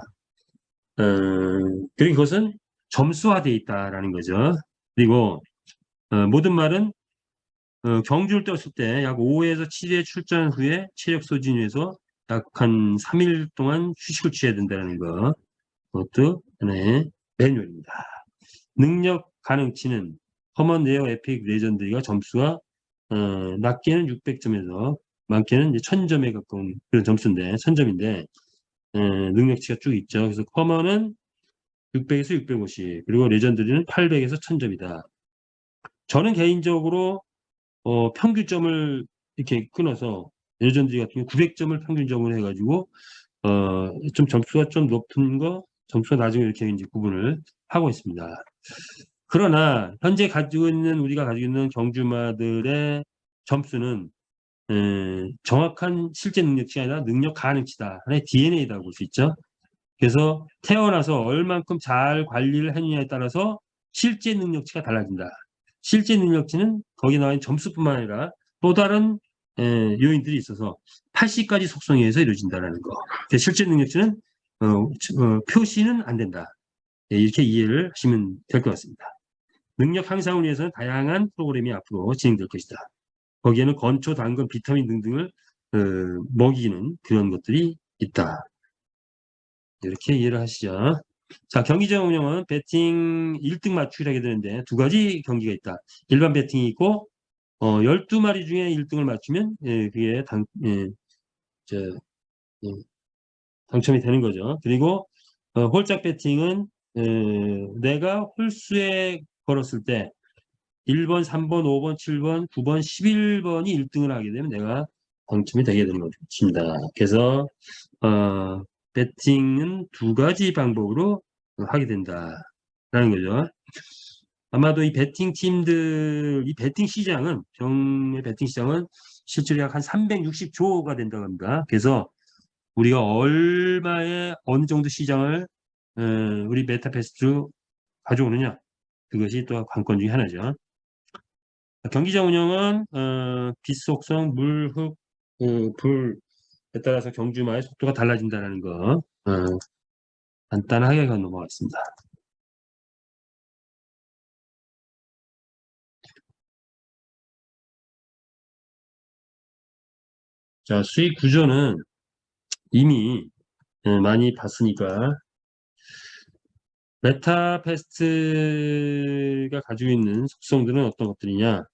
그리고 그것은 점수화되어 있다라는 거죠. 그리고 모든 말은 경주를 떴을 때 약 5에서 7회 출전 후에 체력 소진해서 약 한 3일 동안 휴식을 취해야 된다는 거. 그것도 하나의 매뉴얼입니다. 능력 가능치는 커먼, 레어, 에픽, 레전드가 점수가 낮게는 600점에서 많게는 이제 1000점에 가까운 그런 점수인데 1000점인데 능력치가 쭉 있죠. 그래서 커먼은 600에서 650 그리고 레전드는 800에서 1000점이다. 저는 개인적으로 평균점을 이렇게 끊어서 레전드 같은 경우 900점을 평균점으로 해가지고 좀 점수가 좀 높은 거 점수가 낮은 거 이렇게 이제 구분을 하고 있습니다. 그러나 현재 우리가 가지고 있는 경주마들의 점수는 정확한 실제 능력치가 아니라 능력 가능치다. 하나의 DNA라고 볼 수 있죠. 그래서 태어나서 얼만큼 잘 관리를 했느냐에 따라서 실제 능력치가 달라진다. 실제 능력치는 거기 나와 있는 점수뿐만 아니라 또 다른 요인들이 있어서 80가지 속성에 의해서 이루어진다는 거. 실제 능력치는 표시는 안 된다. 이렇게 이해를 하시면 될 것 같습니다. 능력 향상을 위해서는 다양한 프로그램이 앞으로 진행될 것이다. 거기에는 건초, 당근, 비타민 등등을 먹이는 그런 것들이 있다. 이렇게 이해를 하시죠. 자, 경기장 운영은 배팅 1등 맞추기를 하게 되는데 두 가지 경기가 있다. 일반 배팅이 있고 12마리 중에 1등을 맞추면 그게 당첨이 되는 거죠. 그리고 홀짝 배팅은 내가 홀수에 걸었을 때 1번, 3번, 5번, 7번, 9번, 11번이 1등을 하게 되면 내가 당첨이 되게 되는 것입니다. 그래서 배팅은 두 가지 방법으로 하게 된다라는 거죠. 아마도 이 배팅 팀들, 이 배팅 시장은 경매 배팅 시장은 실제로 약 한 360조가 된다고 합니다. 그래서 우리가 얼마에 어느 정도 시장을 우리 메타패스트로 가져오느냐 그것이 또 관건 중에 하나죠. 경기장 운영은 빛 속성, 물, 흙, 불에 따라서 경주마의 속도가 달라진다는 거 간단하게 넘어갔습니다. 자, 수익 구조는 이미 많이 봤으니까 메타패스트가 가지고 있는 속성들은 어떤 것들이냐?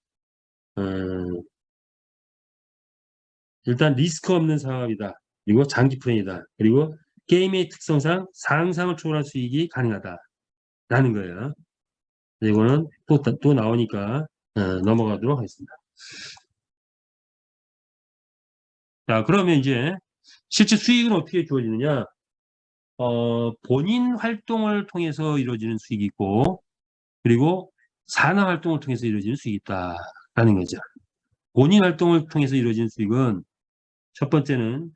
일단 리스크 없는 사업이다. 그리고 장기 플랜이다. 그리고 게임의 특성상 상상을 초월한 수익이 가능하다라는 거예요. 이거는 또 나오니까 넘어가도록 하겠습니다. 자, 그러면 이제 실제 수익은 어떻게 주어지느냐? 본인 활동을 통해서 이루어지는 수익이 있고, 그리고 산하 활동을 통해서 이루어지는 수익이 있다라는 거죠. 본인 활동을 통해서 이루어지는 수익은 첫 번째는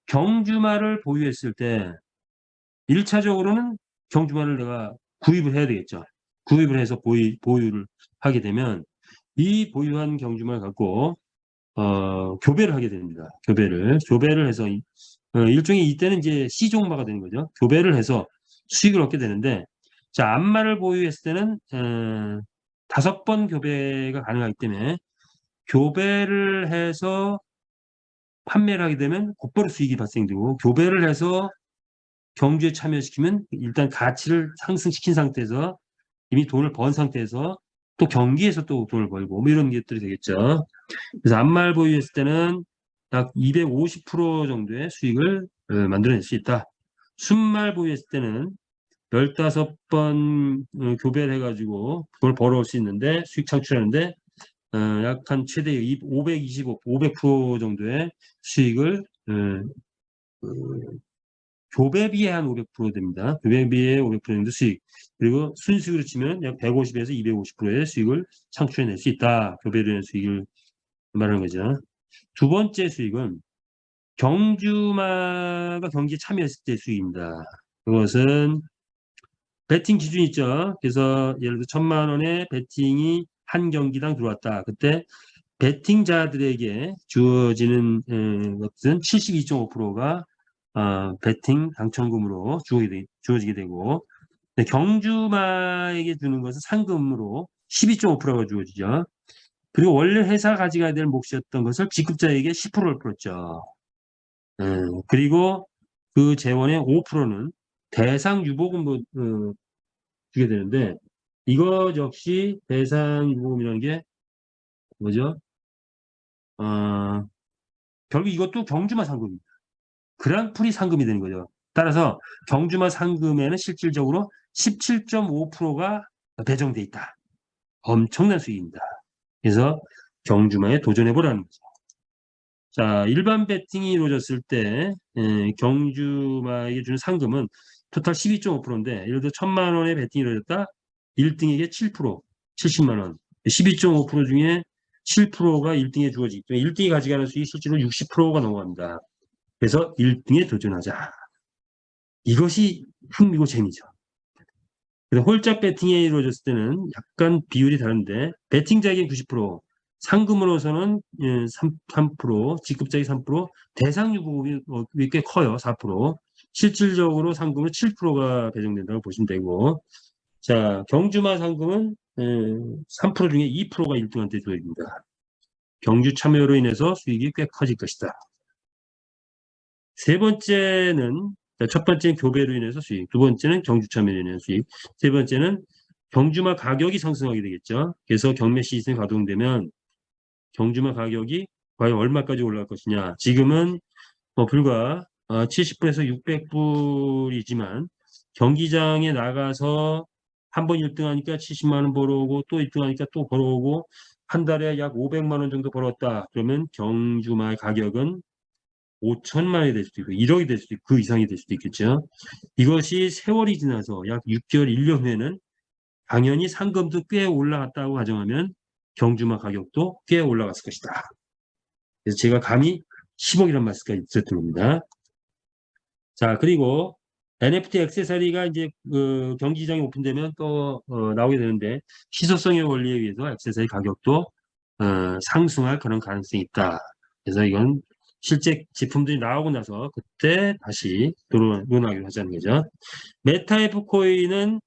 경주마를 보유했을 때 1차적으로는 경주마를 내가 구입을 해야 되겠죠. 구입을 해서 보유를 하게 되면 이 보유한 경주마를 갖고 교배를 하게 됩니다. 교배를 해서 일종의 이때는 이제 시종마가 되는 거죠. 교배를 해서 수익을 얻게 되는데, 자, 암마를 보유했을 때는 5번 교배가 가능하기 때문에 교배를 해서 판매를 하게 되면 곧바로 수익이 발생되고, 교배를 해서 경주에 참여시키면 일단 가치를 상승시킨 상태에서 이미 돈을 번 상태에서 또 경기에서 또 돈을 벌고 뭐 이런 것들이 되겠죠. 그래서 암말 보유했을 때는 약 250% 정도의 수익을 만들어낼 수 있다. 순말 보유했을 때는 15번 교배를 해가지고 돈을 벌어올 수 있는데 수익 창출하는데 약 한 최대 500% 정도의 수익을 교배비에 한 500% 됩니다. 교배비에 500% 정도 수익. 그리고 순수익으로 치면 약 150에서 250%의 수익을 창출해낼 수 있다. 교배로 인한 수익을 말하는 거죠. 두 번째 수익은 경주마가 경기에 참여했을 때 수익입니다. 그것은 배팅 기준이 있죠. 그래서 예를 들어 1,000만 원의 배팅이 한 경기당 들어왔다. 그때 배팅자들에게 주어지는 것은 72.5%가 배팅 당첨금으로 주어지게 되고, 경주마에게 주는 것은 상금으로 12.5%가 주어지죠. 그리고 원래 회사가 가져가야 될 몫이었던 것을 지급자에게 10%를 풀었죠. 그리고 그 재원의 5%는 대상 유보금으로 주게 되는데, 이거 역시 대상 유보금이라는 게 뭐죠? 어, 결국 이것도 경주마 상금입니다. 그랑프리 상금이 되는 거죠. 따라서 경주마 상금에는 실질적으로 17.5%가 배정돼 있다. 엄청난 수익입니다. 그래서 경주마에 도전해 보라는 거죠. 자, 일반 배팅이 이루어졌을 때 경주마에게 주는 상금은 토탈 12.5%인데, 예를 들어 1,000만 원의 배팅이 이루어졌다. 1등에게 7%, 70만 원. 12.5% 중에 7%가 1등에 주어지기 때문에 1등이 가져가는 수익이 실제로 60%가 넘어갑니다. 그래서 1등에 도전하자. 이것이 흥미고 재미죠. 그래서 홀짝 배팅에 이루어졌을 때는 약간 비율이 다른데, 배팅자에게 90%, 상금으로서는 3%, 직급자에게 3%, 대상 유보금이 꽤 커요. 4%. 실질적으로 상금은 7%가 배정된다고 보시면 되고, 자, 경주마 상금은 3% 중에 2%가 1등한테 주어집니다. 경주 참여로 인해서 수익이 꽤 커질 것이다. 세 번째는, 첫 번째는 교배로 인해서 수익, 두 번째는 경주 참여로 인해서 수익, 세 번째는 경주마 가격이 상승하게 되겠죠. 그래서 경매 시스템이 가동되면 경주마 가격이 과연 얼마까지 올라갈 것이냐. 지금은 불과 70불에서 600불이지만 경기장에 나가서 한 번 1등 하니까 70만 원 벌어오고 또 1등 하니까 또 벌어오고 한 달에 약 500만 원 정도 벌었다. 그러면 경주마의 가격은 5천만 원이 될 수도 있고 1억이 될 수도 있고 그 이상이 될 수도 있겠죠. 이것이 세월이 지나서 약 6개월, 1년 후에는 당연히 상금도 꽤 올라갔다고 가정하면 경주마 가격도 꽤 올라갔을 것이다. 그래서 제가 감히 10억이란 말씀까지 드렸던 겁니다. 자, 그리고 NFT 액세서리가 이제 그 경기장이 오픈되면 또 나오게 되는데, 희소성의 원리에 의해서 액세서리 가격도 상승할 그런 가능성이 있다. 그래서 이건 실제 제품들이 나오고 나서 그때 다시 논하기로 하자는 거죠. 메타에프 코인은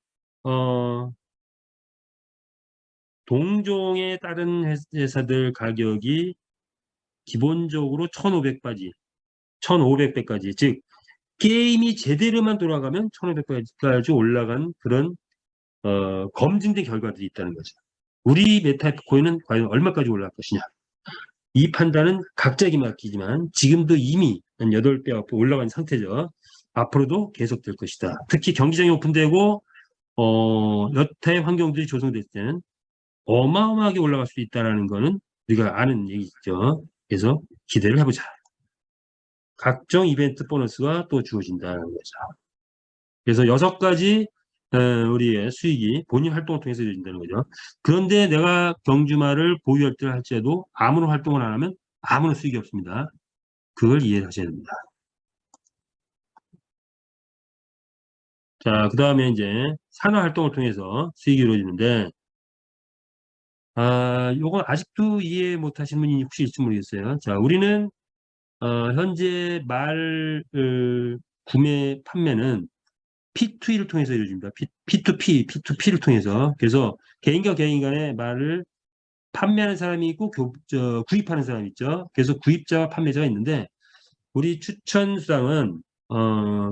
동종의 다른 회사들 가격이 기본적으로 1,500배까지, 즉 게임이 제대로만 돌아가면 1,500배까지 올라간 그런 검증된 결과들이 있다는 거죠. 우리 메타에프 코인은 과연 얼마까지 올라갈 것이냐. 이 판단은 각자에게 맡기지만 지금도 이미 한 8배 앞으로 올라간 상태죠. 앞으로도 계속될 것이다. 특히 경기장이 오픈되고 여타의 환경들이 조성될 때는 어마어마하게 올라갈 수 있다는 거는 우리가 아는 얘기죠. 그래서 기대를 해보자. 각종 이벤트 보너스가 또 주어진다는 거죠. 그래서 6가지 우리의 수익이 본인 활동을 통해서 이루어진다는 거죠. 그런데 내가 경주마를 보유할 때 할지라도 아무런 활동을 안 하면 아무런 수익이 없습니다. 그걸 이해하셔야 됩니다. 자, 그 다음에 이제 산화 활동을 통해서 수익이 이루어지는데, 요건 아직도 이해 못 하시는 분이 혹시 있을지 모르겠어요. 자, 우리는, 현재 구매, 판매는 P2E를 통해서 이루어집니다. P2P, P2P를 통해서. 그래서 개인과 개인 간의 말을 판매하는 사람이 있고, 구입하는 사람이 있죠. 그래서 구입자와 판매자가 있는데, 우리 추천 수당은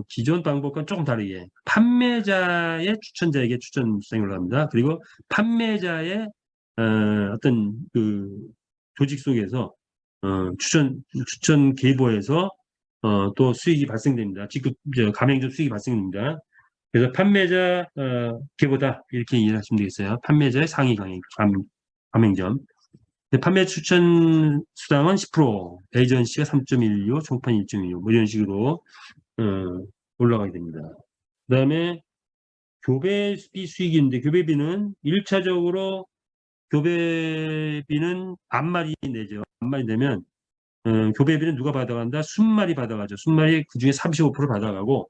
기존 방법과는 조금 다르게 판매자의 추천자에게 추천 수당이 올라갑니다. 그리고 판매자의 어떤 그 조직 속에서 추천 계보에서 또 수익이 발생됩니다. 직급 가맹점 수익이 발생됩니다. 그래서 판매자 계보다 이렇게 이해하시면 되겠어요. 판매자의 상위 가맹점. 판매 추천 수당은 10%, 에이전시가 3.12, 총판 1.25, 뭐 이런 식으로 어, 올라가게 됩니다. 그 다음에 교배비 수익인데, 교배비는 1차적으로 교배비는 앞말이 내죠. 앞말이 내면 교배비는 누가 받아간다? 순말이 받아가죠. 순말이 그중에 35% 받아가고,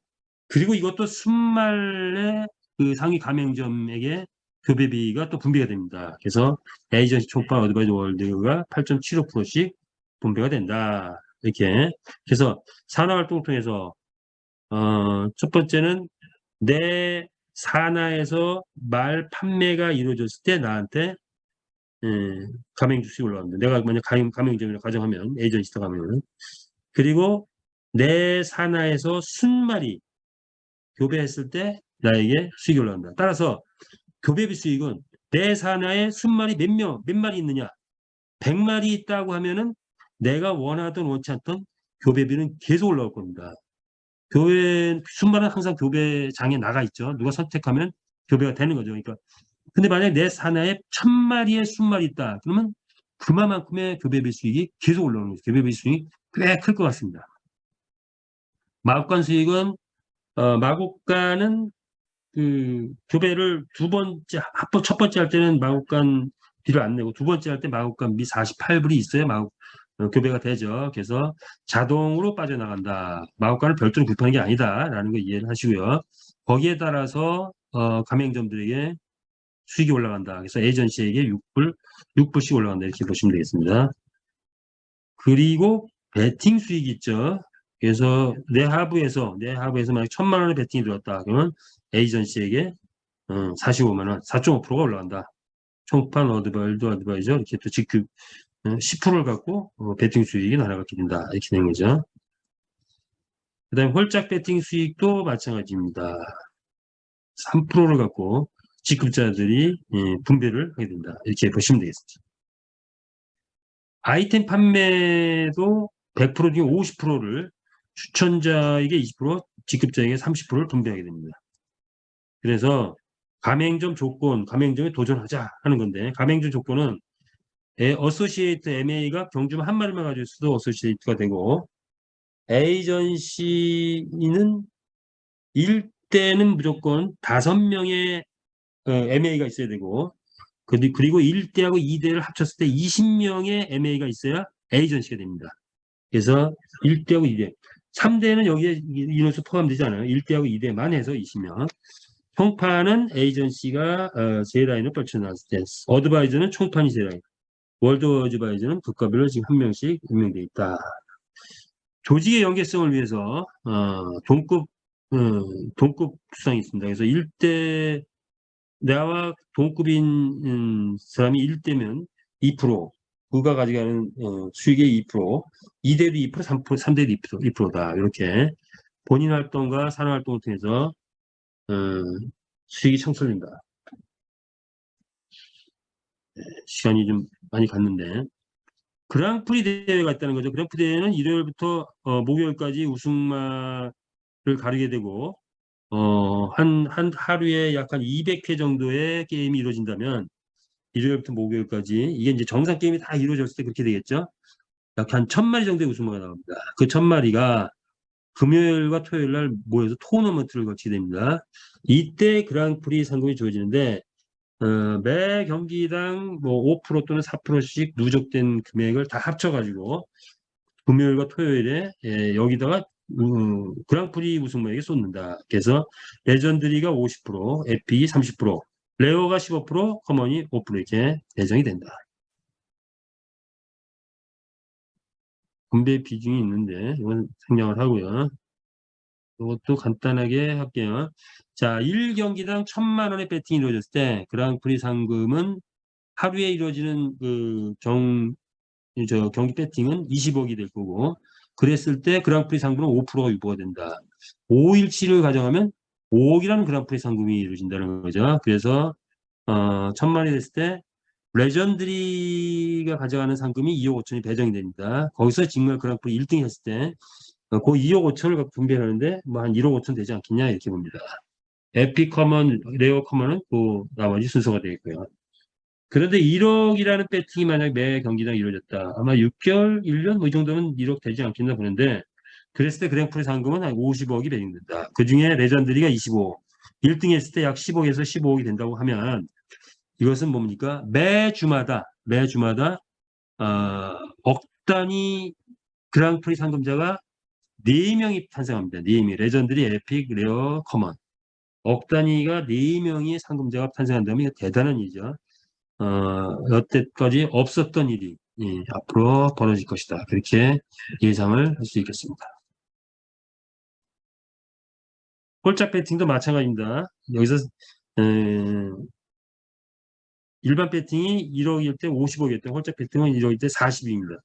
그리고 이것도 순말의 그 상위 가맹점에게 교배비가 또 분배가 됩니다. 그래서 에이전시 총판 어드바이저 월드가 8.75%씩 분배가 된다. 이렇게. 그래서 산하활동을 통해서 첫 번째는 내 산하에서 말 판매가 이루어졌을 때 나한테 예, 가맹 주식이 올라갑니다. 내가 만약 가맹점이라고 가정하면 에이전시다 가면, 그리고 내 산하에서 순말이 교배했을 때 나에게 수익이 올라간다. 따라서 교배비 수익은 내 산하에 순말이 몇 마리 있느냐? 100마리 있다고 하면은 내가 원하던 원치 않던 교배비는 계속 올라올 겁니다. 순말은 항상 교배장에 나가 있죠. 누가 선택하면 교배가 되는 거죠. 그러니까 근데 만약에 내 산하에 1000마리의 순말이 있다. 그러면 그만큼의 교배비 수익이 계속 올라오는 거죠. 교배비 수익이 꽤 클 것 같습니다. 마곡간 수익은 마곡간은 그 교배를 첫 번째 할 때는 마곡간 비를 안 내고 두 번째 할 때 마곡간 비 48불이 있어야 교배가 되죠. 그래서 자동으로 빠져나간다. 마곡간을 별도로 구입하는 게 아니다라는 거 이해를 하시고요. 거기에 따라서 가맹점들에게 수익이 올라간다. 그래서 에이전시에게 6불씩 올라간다. 이렇게 보시면 되겠습니다. 그리고 베팅 수익이 있죠. 그래서 내 하부에서 만약 1000만 원의 베팅이 들어왔다. 그러면 에이전시에게 45만 원, 4.5%가 올라간다. 총판 어드바이저 이렇게 또 직급 10%를 갖고 베팅 수익이 날아가게 된다. 이렇게 되는 거죠. 그 다음에 홀짝 베팅 수익도 마찬가지입니다. 3%를 갖고 직급자들이 분배를 하게 된다. 이렇게 보시면 되겠습니다. 아이템 판매도 100% 중에 50%를 추천자에게 20%, 직급자에게 30%를 분배하게 됩니다. 그래서 가맹점에 도전하자 하는 건데, 가맹점 조건은 어소시에이트 MA가 경주만 한 마리만 가지고 있어도 어소시에이트가 되고, 에이전시는 1대는 무조건 5명의 MA가 있어야 되고, 그리고 1대하고 2대를 합쳤을 때 20명의 MA가 있어야 에이전시가 됩니다. 그래서 1대하고 2대. 3대는 여기에 인원수 포함되지 않아요. 1대하고 2대만 해서 20명. 총판은 에이전시가 제라인을 펼쳐놨을 때, 어드바이저는 총판이 제라인, 월드 어드바이저는 국가별로 지금 한 명씩 임명되어 있다. 조직의 연계성을 위해서 동급 수상이 있습니다. 그래서 1대 나와 동급인 사람이 1대면 2%, 그가 가져가는 수익의 2%, 2대도 2%, 3대도 2%다. 이렇게 본인 활동과 산업 활동을 통해서 수익이 창출된다. 시간이 좀 많이 갔는데, 그랑프리 대회가 있다는 거죠. 그랑프리 대회는 일요일부터 목요일까지 우승마를 가르게 되고, 한 하루에 약 한 200회 정도의 게임이 이루어진다면, 일요일부터 목요일까지, 이게 이제 정상 게임이 다 이루어졌을 때 그렇게 되겠죠. 약 한 1000마리 정도의 우승마가 나옵니다. 그 1000마리가 금요일과 토요일 날 모여서 토너먼트를 거치게 됩니다. 이때 그랑프리 상금이 주어지는데, 매 경기당 뭐 5% 또는 4%씩 누적된 금액을 다 합쳐가지고 금요일과 토요일에 여기다가 그랑프리 우승마에게 쏟는다. 그래서 레전드리가 50%, 에픽이 30%, 레어가 15%, 커먼이 5% 이렇게 배정이 된다. 분배 비중이 있는데 이건 생략을 하고요. 이것도 간단하게 할게요. 자, 1경기당 1,000만 원의 배팅이 이루어졌을 때 그랑프리 상금은 하루에 이루어지는 경기 배팅은 20억이 될 거고, 그랬을 때 그랑프리 상금은 5%가 유보가 된다. 5일치를 가정하면 5억이라는 그랑프리 상금이 이루어진다는 거죠. 그래서 1,000만 원이 됐을 때 레전드리가 가져가는 상금이 2억 5천이 배정이 됩니다. 거기서 정말 그랑프리 1등이 했을 때 그 2억 5천을 분배하는데 뭐 한 1억 5천 되지 않겠냐 이렇게 봅니다. 에픽 커먼, 레어 커먼은 그 나머지 순서가 되겠고요. 그런데 1억이라는 배팅이 만약 매 경기당 이루어졌다. 아마 6개월, 1년 뭐 이 정도면 1억 되지 않겠나 보는데, 그랬을 때 그랑프리 상금은 한 50억이 배정된다. 그 중에 레전드리가 25억, 1등 했을 때 약 10억에서 15억이 된다고 하면, 이것은 뭡니까? 매주마다 억 단위 그랑프리 상금자가 4명이 탄생합니다. 4명. 레전드리, 에픽, 레어, 커먼. 억 단위가 4명의 상금자가 탄생한다면 이거 대단한 일이죠. 여태까지 없었던 일이 앞으로 벌어질 것이다. 그렇게 예상을 할 수 있겠습니다. 홀짝 배팅도 마찬가지입니다. 여기서 일반 배팅이 1억일 때 50억일 때 홀짝 배팅은 1억일 때 40억입니다.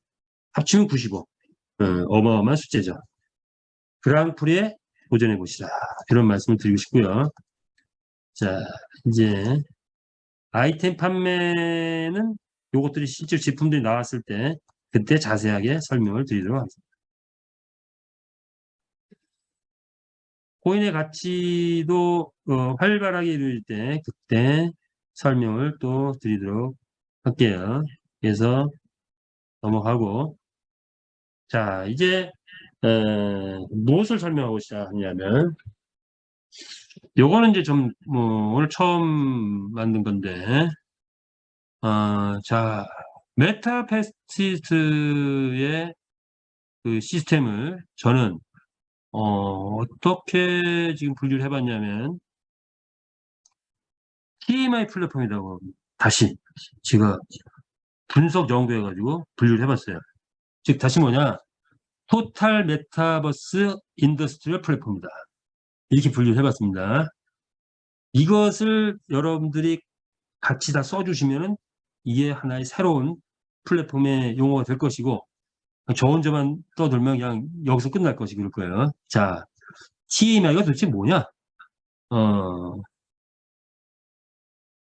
합치면 90억. 어마어마한 숫자죠. 그랑프리에 도전해 보시라. 이런 말씀을 드리고 싶고요. 자, 이제 아이템 판매는 요것들이 실제 제품들이 나왔을 때 그때 자세하게 설명을 드리도록 하겠습니다. 코인의 가치도 활발하게 이루어질 때 그때 설명을 또 드리도록 할게요. 그래서 넘어가고, 자, 이제 무엇을 설명하고 시작하냐면, 요거는 이제 좀 오늘 처음 만든 건데, 자, 메타패스트의 그 시스템을 저는 어떻게 지금 분류를 해봤냐면, TMI 플랫폼이라고 다시 제가 분석 연구해가지고 분류를 해봤어요. 즉 다시 뭐냐, 토탈 메타버스 인더스트리얼 플랫폼이다. 이렇게 분류를 해봤습니다. 이것을 여러분들이 같이 다 써주시면은 이게 하나의 새로운 플랫폼의 용어가 될 것이고, 저 혼자만 떠들면 그냥 여기서 끝날 것이 그럴 거예요. 자, TMI가 도대체 뭐냐?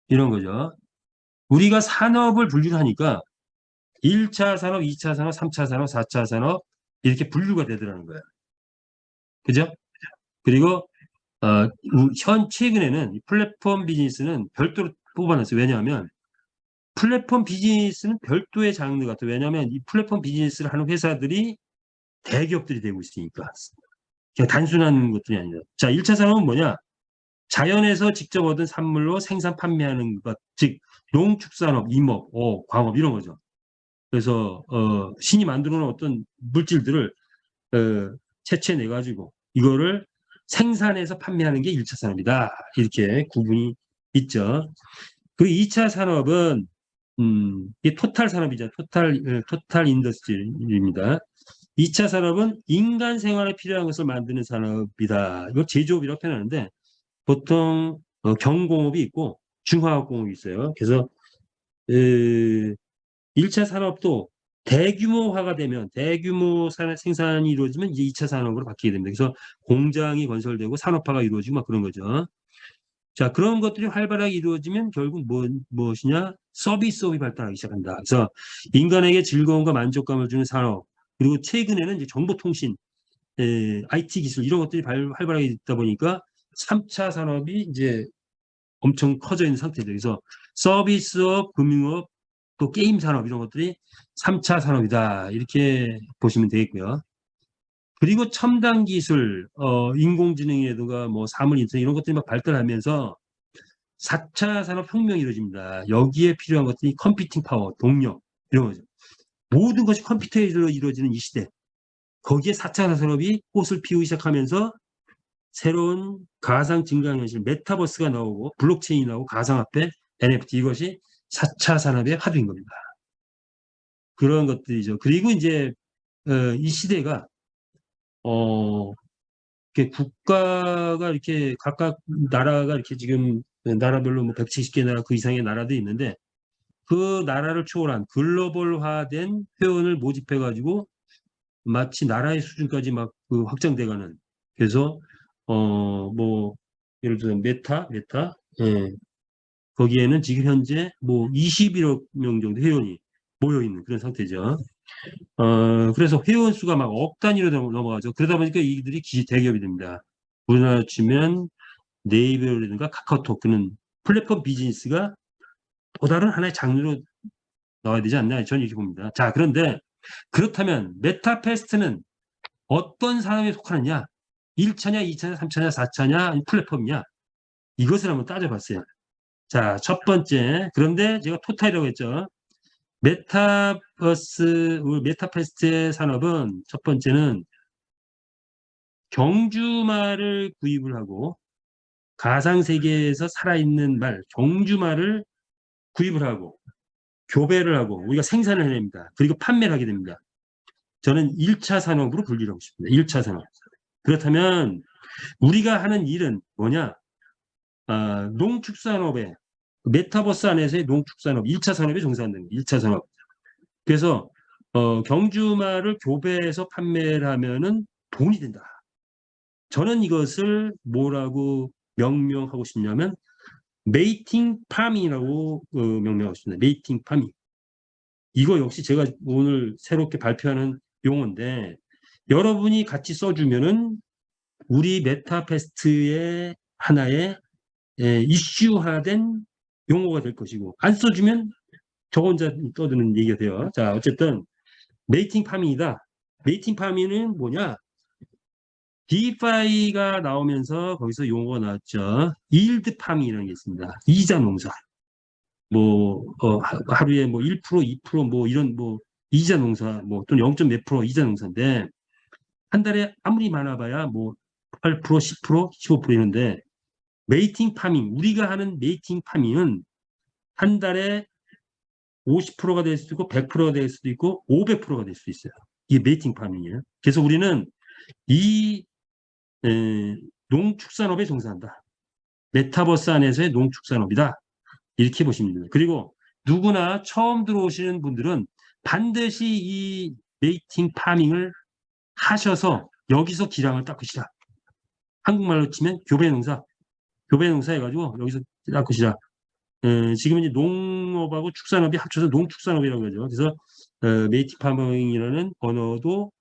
이런 거죠. 우리가 산업을 분류를 하니까 1차 산업, 2차 산업, 3차 산업, 4차 산업 이렇게 분류가 되더라는 거예요. 그죠? 그리고 최근에는 플랫폼 비즈니스는 별도로 뽑아놨어요. 왜냐하면 플랫폼 비즈니스는 별도의 장르 같아요. 왜냐하면 이 플랫폼 비즈니스를 하는 회사들이 대기업들이 되고 있으니까. 그냥 단순한 것들이 아니라. 자, 1차 산업은 뭐냐? 자연에서 직접 얻은 산물로 생산 판매하는 것, 즉 농축산업, 임업, 광업 이런 거죠. 그래서 신이 만들어 놓은 어떤 물질들을 채취내 가지고 이거를 생산해서 판매하는 게 1차 산업이다. 이렇게 구분이 있죠. 그리고 2차 산업은 이 토탈 산업이죠. 토탈 인더스트리입니다. 2차 산업은 인간 생활에 필요한 것을 만드는 산업이다. 이거 제조업이라고 표현하는데 보통 경공업이 있고 중화학공업이 있어요. 그래서 1차 산업도 대규모화가 되면 대규모 생산이 이루어지면 이제 2차 산업으로 바뀌게 됩니다. 그래서 공장이 건설되고 산업화가 이루어지고 막 그런 거죠. 자, 그런 것들이 활발하게 이루어지면 결국 무엇이냐? 서비스업이 발달하기 시작한다. 그래서 인간에게 즐거움과 만족감을 주는 산업, 그리고 최근에는 이제 정보통신, IT 기술 이런 것들이 활발하게 있다 보니까 3차 산업이 이제 엄청 커져 있는 상태죠. 그래서 서비스업, 금융업, 또 게임 산업 이런 것들이 3차 산업이다. 이렇게 보시면 되겠고요. 그리고 첨단 기술, 인공지능이라든가 뭐 사물인터넷 이런 것들이 막 발달하면서 4차 산업혁명이 이루어집니다. 여기에 필요한 것들이 컴퓨팅 파워, 동력 이런 거죠. 모든 것이 컴퓨터에 이루어지는 이 시대. 거기에 4차 산업이 꽃을 피우기 시작하면서 새로운 가상 증강현실 메타버스가 나오고 블록체인이 나오고 가상화폐, NFT 이것이 4차 산업의 화두인 겁니다. 그런 것들이죠. 그리고 이제 이 시대가 이렇게 국가가 이렇게 각각 나라가 이렇게 지금 나라별로 뭐 170개 나라 그 이상의 나라도 있는데 그 나라를 초월한 글로벌화된 회원을 모집해가지고 마치 나라의 수준까지 막 그 확장돼가는 그래서 뭐 예를 들어 메타 예, 거기에는 지금 현재 뭐 21억 명 정도 회원이 모여 있는 그런 상태죠. 그래서 회원 수가 막 억 단위로 넘어가죠. 그러다 보니까 이들이 대기업이 됩니다. 우리나라 치면 네이버라든가 카카오톡 그는 플랫폼 비즈니스가 또 다른 하나의 장르로 나와야 되지 않나 저는 이렇게 봅니다. 자, 그런데 그렇다면 메타페스트는 어떤 산업에 속하느냐? 1차냐, 2차냐, 3차냐, 4차냐, 플랫폼이냐? 이것을 한번 따져봤어요. 자, 첫 번째. 그런데 제가 토탈이라고 했죠. 메타페스트의 산업은 첫 번째는 경주말을 구입을 하고 가상세계에서 살아있는 말, 경주말을 구입을 하고 교배를 하고 우리가 생산을 해냅니다. 그리고 판매를 하게 됩니다. 저는 1차 산업으로 분류를 하고 싶습니다. 1차 산업. 그렇다면 우리가 하는 일은 뭐냐? 농축산업에 메타버스 안에서의 농축산업 1차 산업에 종사한다는 거예요. 1차 산업. 그래서 경주말을 교배해서 판매를 하면은 돈이 된다. 저는 이것을 뭐라고 명명하고 싶냐면 메이팅 파밍이라고 명명하고 싶습니다. 메이팅 파밍. 이거 역시 제가 오늘 새롭게 발표하는 용어인데 여러분이 같이 써주면은 우리 메타페스트의 하나의 이슈화된 용어가 될 것이고 안 써주면 저 혼자 떠드는 얘기가 돼요. 자, 어쨌든 메이팅 파밍이다. 메이팅 파밍은 뭐냐? DeFi가 나오면서 거기서 용어가 나왔죠. 일드 파밍이라는 게 있습니다. 이자 농사. 뭐 하루에 뭐 1%, 2%뭐 이런 뭐 이자 농사 뭐 또는 0. 몇 프로 이자 농사인데 한 달에 아무리 많아봐야 뭐 8%, 10%, 15% 이런데 메이팅 파밍 우리가 하는 메이팅 파밍은 한 달에 50%가 될 수도 있고 100%가 될 수도 있고 500%가 될 수도 있어요. 이게 메이팅 파밍이에요. 그래서 우리는 이 농축산업에 종사한다. 메타버스 안에서의 농축산업이다. 이렇게 보시면 됩니다. 그리고 누구나 처음 들어오시는 분들은 반드시 이 메이팅 파밍을 하셔서 여기서 기량을 닦으시라. 한국말로 치면 교배농사. 교배농사 해가지고 여기서 닦으시라. 지금 이제 농업하고 축산업이 합쳐서 농축산업이라고 하죠. 그래서 메이팅 파밍이라는 언어도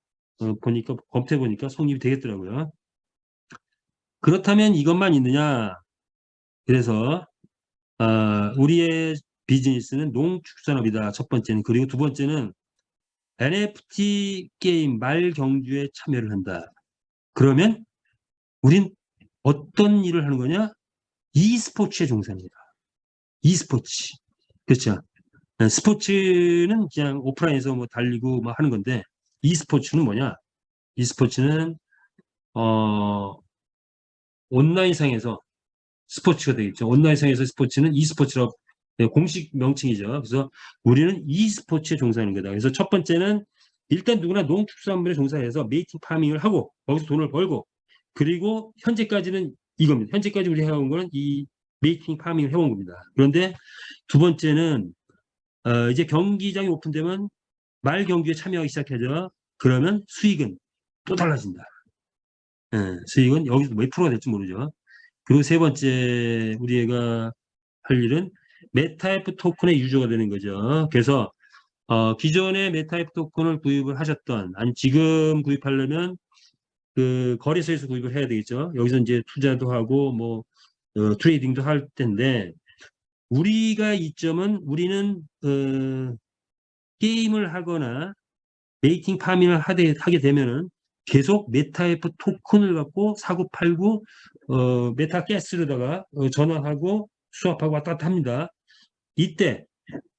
보니까 검토해 보니까 성립이 되겠더라고요. 그렇다면 이것만 있느냐? 그래서 우리의 비즈니스는 농축산업이다. 첫 번째는. 그리고 두 번째는 NFT 게임 말 경주에 참여를 한다. 그러면 우린 어떤 일을 하는 거냐? e스포츠에 종사합니다. e스포츠. 그렇죠. 스포츠는 그냥 오프라인에서 뭐 달리고 뭐 하는 건데 e스포츠는 뭐냐? e스포츠는 온라인상에서 스포츠가 되겠죠. 온라인상에서 스포츠는 e스포츠라고 공식 명칭이죠. 그래서 우리는 e스포츠에 종사하는 거다. 그래서 첫 번째는 일단 누구나 농축산물에 종사해서 메이팅 파밍을 하고 거기서 돈을 벌고 그리고 현재까지는 이겁니다. 현재까지 우리 해온 거는 이 메이팅 파밍을 해온 겁니다. 그런데 두 번째는 이제 경기장이 오픈되면 말 경기에 참여하기 시작하죠. 그러면 수익은 또 달라진다. 수익은 여기서 몇 프로가 될지 모르죠. 그리고 세 번째 우리가 할 일은 메타F 토큰의 유저가 되는 거죠. 그래서 기존의 메타F 토큰을 구입을 하셨던 아니 지금 구입하려면 그 거래소에서 구입을 해야 되겠죠. 여기서 이제 투자도 하고 뭐 트레이딩도 할 텐데 우리가 이점은 우리는 게임을 하거나 메이팅 파밍을 하게 되면은 계속 메타F 토큰을 갖고 사고 팔고 메타가스로다가 전환하고 수합하고 왔다 갔다 합니다. 이때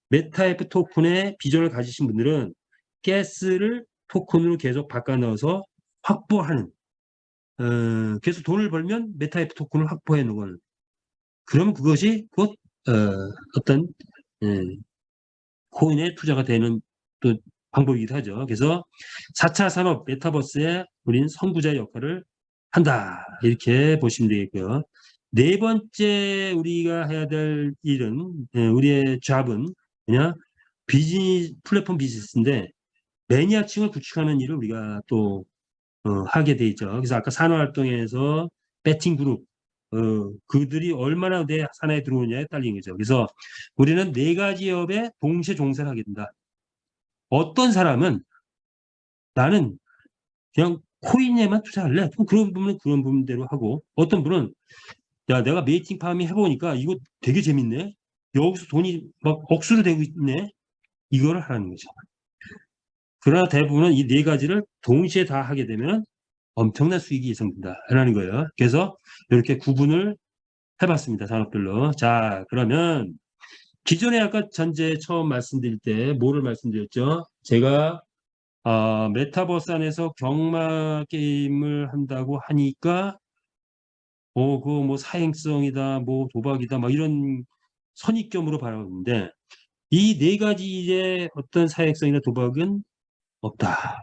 메타F 토큰의 비전을 가지신 분들은 가스를 토큰으로 계속 바꿔 넣어서 확보하는 그래서 돈을 벌면 메타F 토큰을 확보해 놓은, 그러면 그것이 곧 어떤 코인에 투자가 되는 또 방법이기도 하죠. 그래서 4차 산업 메타버스에 우리는 선구자 역할을 한다. 이렇게 보시면 되겠고요. 네 번째 우리가 해야 될 일은, 우리의 잡은 그냥 플랫폼 비즈니스인데, 매니아층을 구축하는 일을 우리가 또 하게 돼 있죠. 그래서 아까 산업활동에서 배팅 그룹, 그들이 얼마나 내 산하에 들어오느냐에 딸린 거죠. 그래서 우리는 네 가지 업에 동시에 종사를 하게 된다. 어떤 사람은 나는 그냥 코인에만 투자할래. 그럼 그런 부분은 그런 부분대로 하고, 어떤 분은 야, 내가 메이팅 파밍 해보니까 이거 되게 재밌네. 여기서 돈이 막 억수로 되고 있네. 이거를 하라는 거죠. 그러나 대부분은 이 네 가지를 동시에 다 하게 되면 엄청난 수익이 예상된다라는 거예요. 그래서 이렇게 구분을 해봤습니다. 산업별로. 자, 그러면 기존에 아까 전제 처음 말씀드릴 때 뭐를 말씀드렸죠? 제가 메타버스 안에서 경마 게임을 한다고 하니까 그거 뭐 사행성이다, 뭐 도박이다, 막 이런 선입견으로 바라보는데 이 네 가지의 어떤 사행성이나 도박은 없다.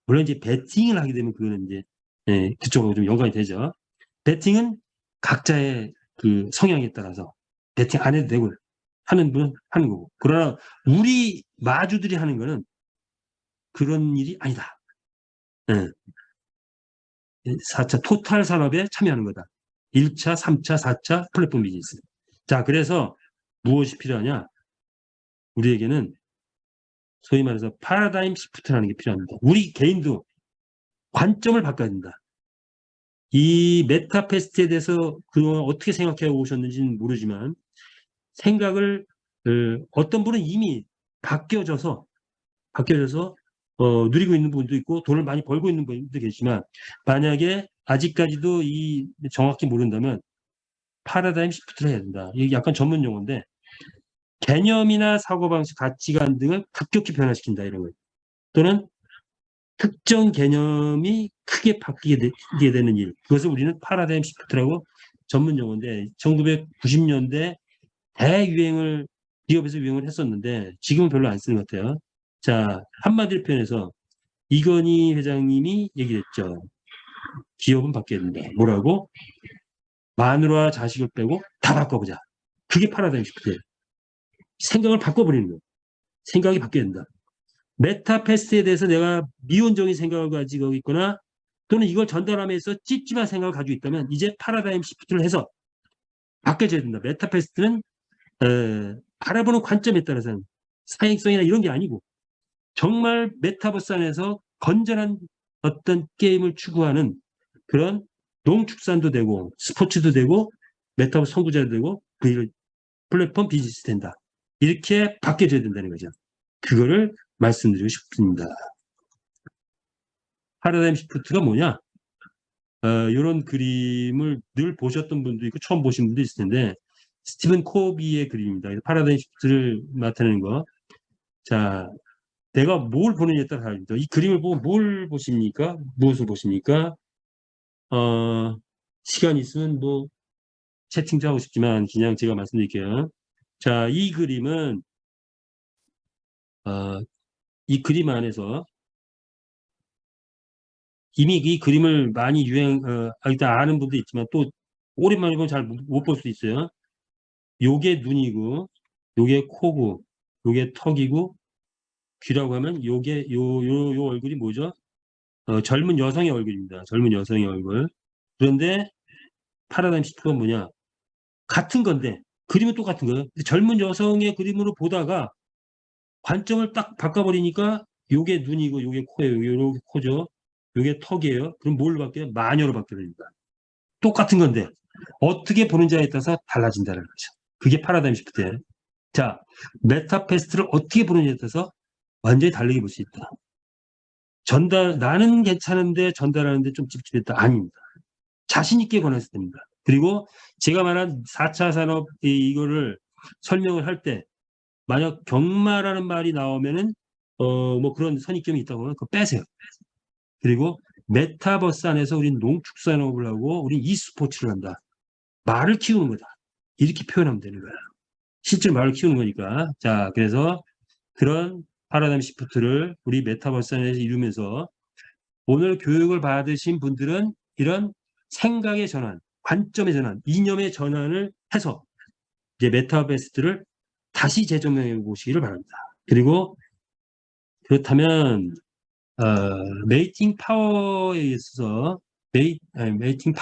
물론 이제 베팅을 하게 되면 그거는 이제 그쪽하고 좀 연관이 되죠. 베팅은 각자의 그 성향에 따라서 베팅 안 해도 되고 하는 분은 하는 거고. 그러나 우리 마주들이 하는 거는 그런 일이 아니다. 예. 4차 토탈 산업에 참여하는 거다. 1차, 3차, 4차 플랫폼 비즈니스. 자, 그래서 무엇이 필요하냐? 우리에게는 소위 말해서 파라다임 시프트라는 게 필요합니다. 우리 개인도 관점을 바꿔야 된다. 이 메타페스트에 대해서 그동안 어떻게 생각해 오셨는지는 모르지만 생각을 어떤 분은 이미 바뀌어져서 누리고 있는 분도 있고 돈을 많이 벌고 있는 분도 계시지만 만약에 아직까지도 이 정확히 모른다면 파라다임 시프트를 해야 된다. 이게 약간 전문 용어인데 개념이나 사고방식, 가치관 등을 급격히 변화시킨다 이런 거예요. 또는 특정 개념이 크게 바뀌게 되는 일. 그것을 우리는 파라다임 시프트라고 전문 용어인데 1990년대 대유행을 기업에서 유행을 했었는데 지금은 별로 안 쓰는 것 같아요. 자, 한마디로 표현해서 이건희 회장님이 얘기했죠. 기업은 바뀌어야 된다. 뭐라고? 마누라 자식을 빼고 다 바꿔보자. 그게 파라다임 시프트예요. 생각을 바꿔버리는 거예요. 생각이 바뀌어야 된다. 메타패스트에 대해서 내가 미온적인 생각을 가지고 있거나 또는 이걸 전달하면서 찝찝한 생각을 가지고 있다면 이제 파라다임 시프트를 해서 바뀌어져야 된다. 메타패스트는 바라보는 관점에 따라서 사행성이나 이런 게 아니고 정말 메타버스 안에서 건전한 어떤 게임을 추구하는 그런 농축산도 되고 스포츠도 되고 메타버스 선구자도 되고 플랫폼 비즈니스 된다. 이렇게 바뀌어져야 된다는 거죠. 그거를 말씀드리고 싶습니다. 파라다임 시프트가 뭐냐? 이런 그림을 늘 보셨던 분도 있고 처음 보신 분도 있을 텐데 스티븐 코비의 그림입니다. 파라다임 시프트를 나타내는 거. 자, 내가 뭘 보느냐에 따라 다릅니다. 이 그림을 보고 뭘 보십니까? 무엇을 보십니까? 시간 있으면 뭐 채팅도 하고 싶지만 그냥 제가 말씀드릴게요. 자, 이 그림은 이 그림 안에서 이미 이 그림을 많이 일단 아는 분도 있지만 또 오랜만에 보면 잘 못 볼 수도 있어요. 요게 눈이고, 요게 코고, 요게 턱이고, 귀라고 하면 요게 요 얼굴이 뭐죠? 젊은 여성의 얼굴입니다. 젊은 여성의 얼굴. 그런데 파라다임 시프트가 뭐냐? 같은 건데 그림은 똑같은 거예요. 젊은 여성의 그림으로 보다가 관점을 딱 바꿔버리니까 요게 눈이고 요게 코예요. 요게 코죠. 요게 턱이에요. 그럼 뭘로 바뀌어요? 마녀로 바뀌어버립니다. 똑같은 건데 어떻게 보는지에 따라서 달라진다는 거죠. 그게 파라다임 시프트예요. 자, 메타패스트를 어떻게 보느냐에 따라서 완전히 다르게 볼 수 있다. 나는 괜찮은데 전달하는데 좀 찝찝했다. 아닙니다. 자신있게 권했을 때입니다. 그리고 제가 말한 4차 산업 이거를 설명을 할 때 만약 경마라는 말이 나오면은 뭐 그런 선입견이 있다고 하면 그거 빼세요. 그리고 메타버스 안에서 우린 농축산업을 하고 우린 e스포츠를 한다. 말을 키우는 거다. 이렇게 표현하면 되는 거야. 실제로 말을 키우는 거니까. 자, 그래서 그런 파라다임 시프트를 우리 메타버스 안에서 이루면서 오늘 교육을 받으신 분들은 이런 생각의 전환, 관점의 전환, 이념의 전환을 해서 이제 메타버스를 다시 재조명해 보시기를 바랍니다. 그리고 그렇다면 메이팅 파워에 있어서 메이팅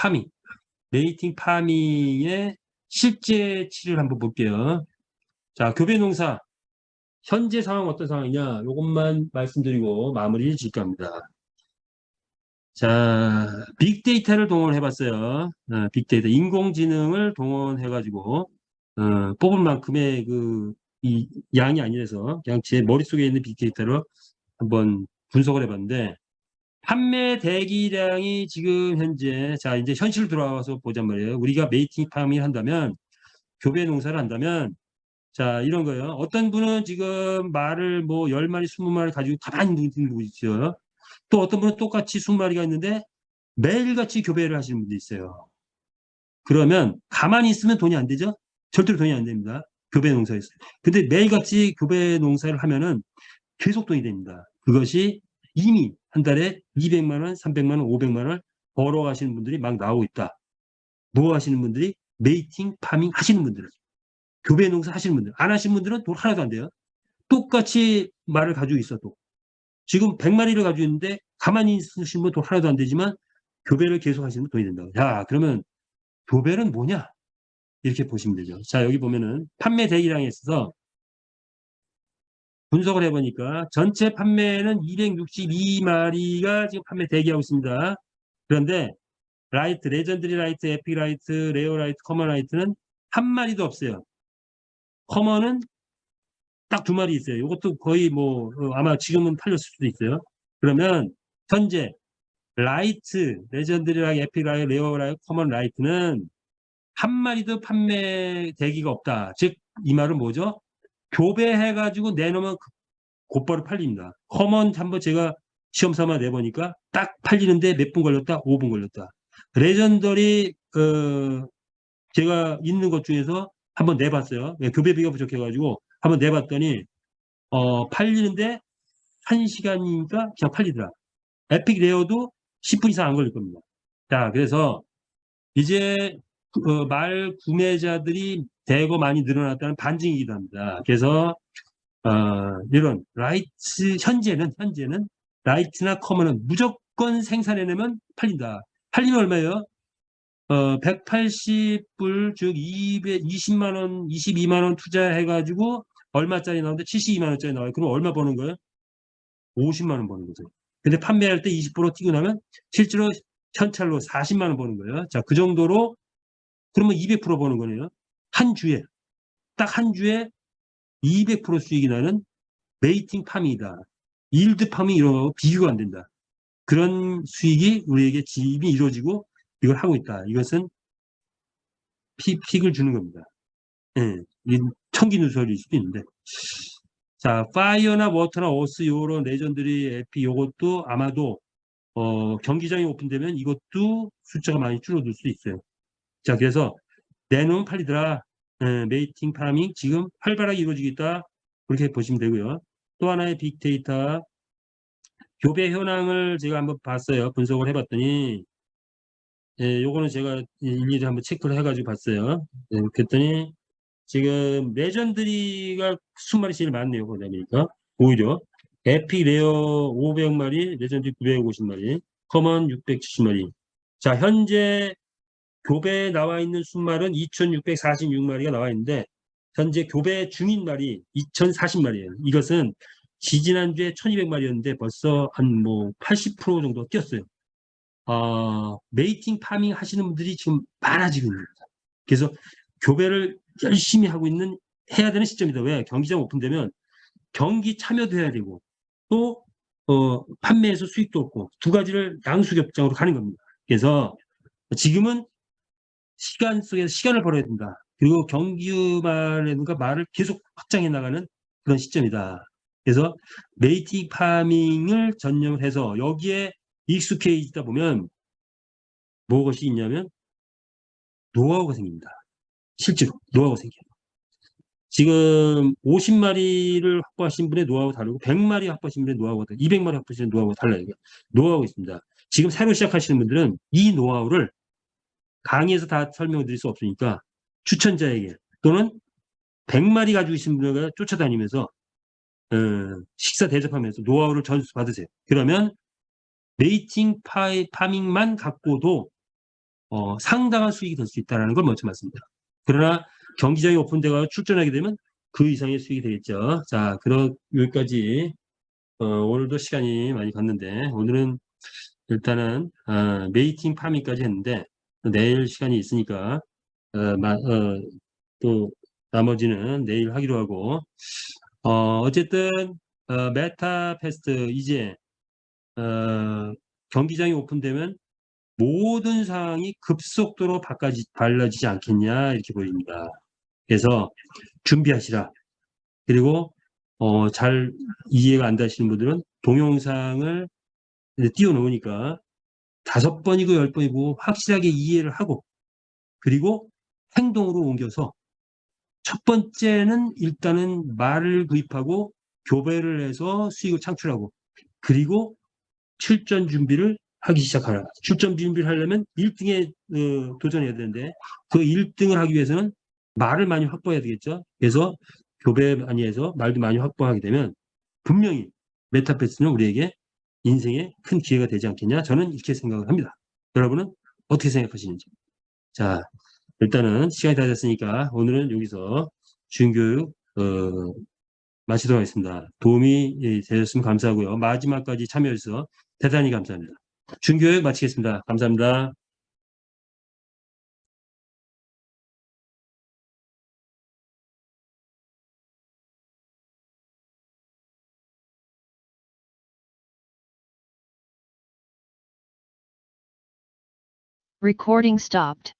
파밍의 실제치를 한번 볼게요. 자, 교배 농사 현재 상황 어떤 상황이냐? 이것만 말씀드리고 마무리를 짓게 합니다. 자, 빅데이터를 동원해봤어요. 빅데이터, 인공지능을 동원해가지고 뽑을 만큼의 이 양이 아니라서 그냥 제 머릿속에 있는 빅데이터를 한번 분석을 해봤는데 판매 대기량이 지금 현재 자 이제 현실로 돌아와서 보잔 말이에요. 우리가 메이팅 파밍을 한다면 교배 농사를 한다면 자 이런 거예요. 어떤 분은 지금 말을 뭐 10마리 20마리 가지고 가만히 있는 분이 있어요. 또 어떤 분은 똑같이 20마리가 있는데 매일같이 교배를 하시는 분도 있어요. 그러면 가만히 있으면 돈이 안 되죠? 절대로 돈이 안 됩니다. 교배 농사에서. 근데 매일같이 교배 농사를 하면은 계속 돈이 됩니다. 그것이 이미 한 달에 200만 원, 300만 원, 500만 원 벌어 가시는 분들이 막 나오고 있다. 뭐 하시는 분들이? 메이팅, 파밍 하시는 분들은. 교배 농사 하시는 분들. 안 하시는 분들은 돈 하나도 안 돼요. 똑같이 말을 가지고 있어도. 지금 100마리를 가지고 있는데 가만히 있으시는 분 돈 하나도 안 되지만 교배를 계속 하시는 분 돈이 된다고. 자, 그러면 교배는 뭐냐? 이렇게 보시면 되죠. 자, 여기 보면은 판매 대기량에 있어서 분석을 해보니까 전체 판매는 262마리가 지금 판매 대기하고 있습니다. 그런데 라이트, 레전드리 라이트, 에픽 라이트, 레어 라이트, 커먼 라이트는 한 마리도 없어요. 커먼은 딱 2마리 있어요. 이것도 거의 뭐 아마 지금은 팔렸을 수도 있어요. 그러면 현재 라이트, 레전드리 라이트, 에픽 라이트, 레어 라이트, 커먼 라이트는 한 마리도 판매 대기가 없다. 즉 이 말은 뭐죠? 교배해가지고 내놓으면 곧바로 팔립니다. 커먼 한번 제가 시험 삼아 내보니까 딱 팔리는데 몇 분 걸렸다? 5분 걸렸다. 레전더리 제가 있는 것 중에서 한번 내봤어요. 교배비가 부족해가지고 한번 내봤더니 팔리는데 1시간이니까 그냥 팔리더라. 에픽 레어도 10분 이상 안 걸릴 겁니다. 자, 그래서 이제 말 구매자들이 대거 많이 늘어났다는 반증이기도 합니다. 그래서 이런 라이트 현재는 라이트나 커먼은 무조건 생산해내면 팔린다. 팔리면 얼마예요? 180불 즉 220만 원, 22만 원 투자해가지고 얼마짜리 나오는데 72만 원짜리 나와요. 그럼 얼마 버는 거예요? 50만 원 버는 거죠. 근데 판매할 때 20% 튀고 나면 실제로 현찰로 40만 원 버는 거예요. 자, 그 정도로 그러면 200% 버는 거네요. 한 주에 딱 한 주에 200% 수익이 나는 메이팅 파밍이다. 일드 파밍 이런 거하고 비교가 안 된다. 그런 수익이 우리에게 이미 이루어지고 이걸 하고 있다. 이것은 픽을 주는 겁니다. 예, 청기누설일 수도 있는데. 자, 파이어나 워터나 어스 요런 레전드리 에피 요것도 아마도 경기장이 오픈되면 이것도 숫자가 많이 줄어들 수 있어요. 자, 그래서 내놓으면 팔리더라. 메이팅 파밍 지금 활발하게 이루어지고 있다. 그렇게 보시면 되고요. 또 하나의 빅데이터 교배 현황을 제가 한번 봤어요. 분석을 해봤더니 요거는 제가 일일이 한번 체크를 해가지고 봤어요. 그랬더니 지금 레전드리가 20마리 제일 많네요. 그러다 보니까 오히려 에픽 레어 500마리, 레전드리 950마리, 커먼 670마리. 자, 현재 교배에 나와 있는 순말은 2646마리가 나와 있는데 현재 교배 중인 말이 2040마리예요. 이것은 지지난주에 1200마리였는데 벌써 한 뭐 80% 정도 뛰었어요. 메이팅 파밍 하시는 분들이 지금 많아지고 있는 겁니다. 그래서 교배를 열심히 하고 있는 해야 되는 시점이다. 왜? 경기장 오픈되면 경기 참여도 해야 되고 또 판매에서 수익도 없고 두 가지를 양수겹장으로 가는 겁니다. 그래서 지금은 시간 속에서 시간을 벌어야 된다. 그리고 경기말에는가 말을 계속 확장해 나가는 그런 시점이다. 그래서 메이팅 파밍을 전념을 해서 여기에 익숙해지다 보면 무엇이 있냐면 노하우가 생깁니다. 실제로 노하우가 생겨요. 지금 50마리를 확보하신 분의 노하우가 다르고 100마리 확보하신 분의 노하우가 다르고 200마리 확보하신 분의 노하우가 달라요. 노하우가 있습니다. 지금 새로 시작하시는 분들은 이 노하우를 강의에서 다 설명드릴 수 없으니까 추천자에게 또는 100마리 가지고 계신 분을 쫓아다니면서 식사 대접하면서 노하우를 전수 받으세요. 그러면 메이팅 파밍만 갖고도 상당한 수익이 될 수 있다는 걸 먼저 말씀드립니다. 그러나 경기장이 오픈되고 출전하게 되면 그 이상의 수익이 되겠죠. 자, 여기까지 오늘도 시간이 많이 갔는데 오늘은 일단은 메이팅 파밍까지 했는데 내일 시간이 있으니까 또 나머지는 내일 하기로 하고 어쨌든 메타 페스트 이제 경기장이 오픈되면 모든 상황이 급속도로 달라지지 않겠냐 이렇게 보입니다. 그래서 준비하시라. 그리고 잘 이해가 안 되시는 분들은 동영상을 띄워놓으니까 5번이고 10번이고 확실하게 이해를 하고 그리고 행동으로 옮겨서 첫 번째는 일단은 말을 구입하고 교배를 해서 수익을 창출하고 그리고 출전 준비를 하기 시작하라. 출전 준비를 하려면 1등에 도전해야 되는데 그 1등을 하기 위해서는 말을 많이 확보해야 되겠죠. 그래서 교배 많이 해서 말도 많이 확보하게 되면 분명히 메타패스는 우리에게 인생에 큰 기회가 되지 않겠냐. 저는 이렇게 생각을 합니다. 여러분은 어떻게 생각하시는지. 자, 일단은 시간이 다 됐으니까 오늘은 여기서 주인교육 마치도록 하겠습니다. 도움이 되셨으면 감사하고요. 마지막까지 참여해 주셔서 대단히 감사합니다. 주인교육 마치겠습니다. 감사합니다. Recording stopped.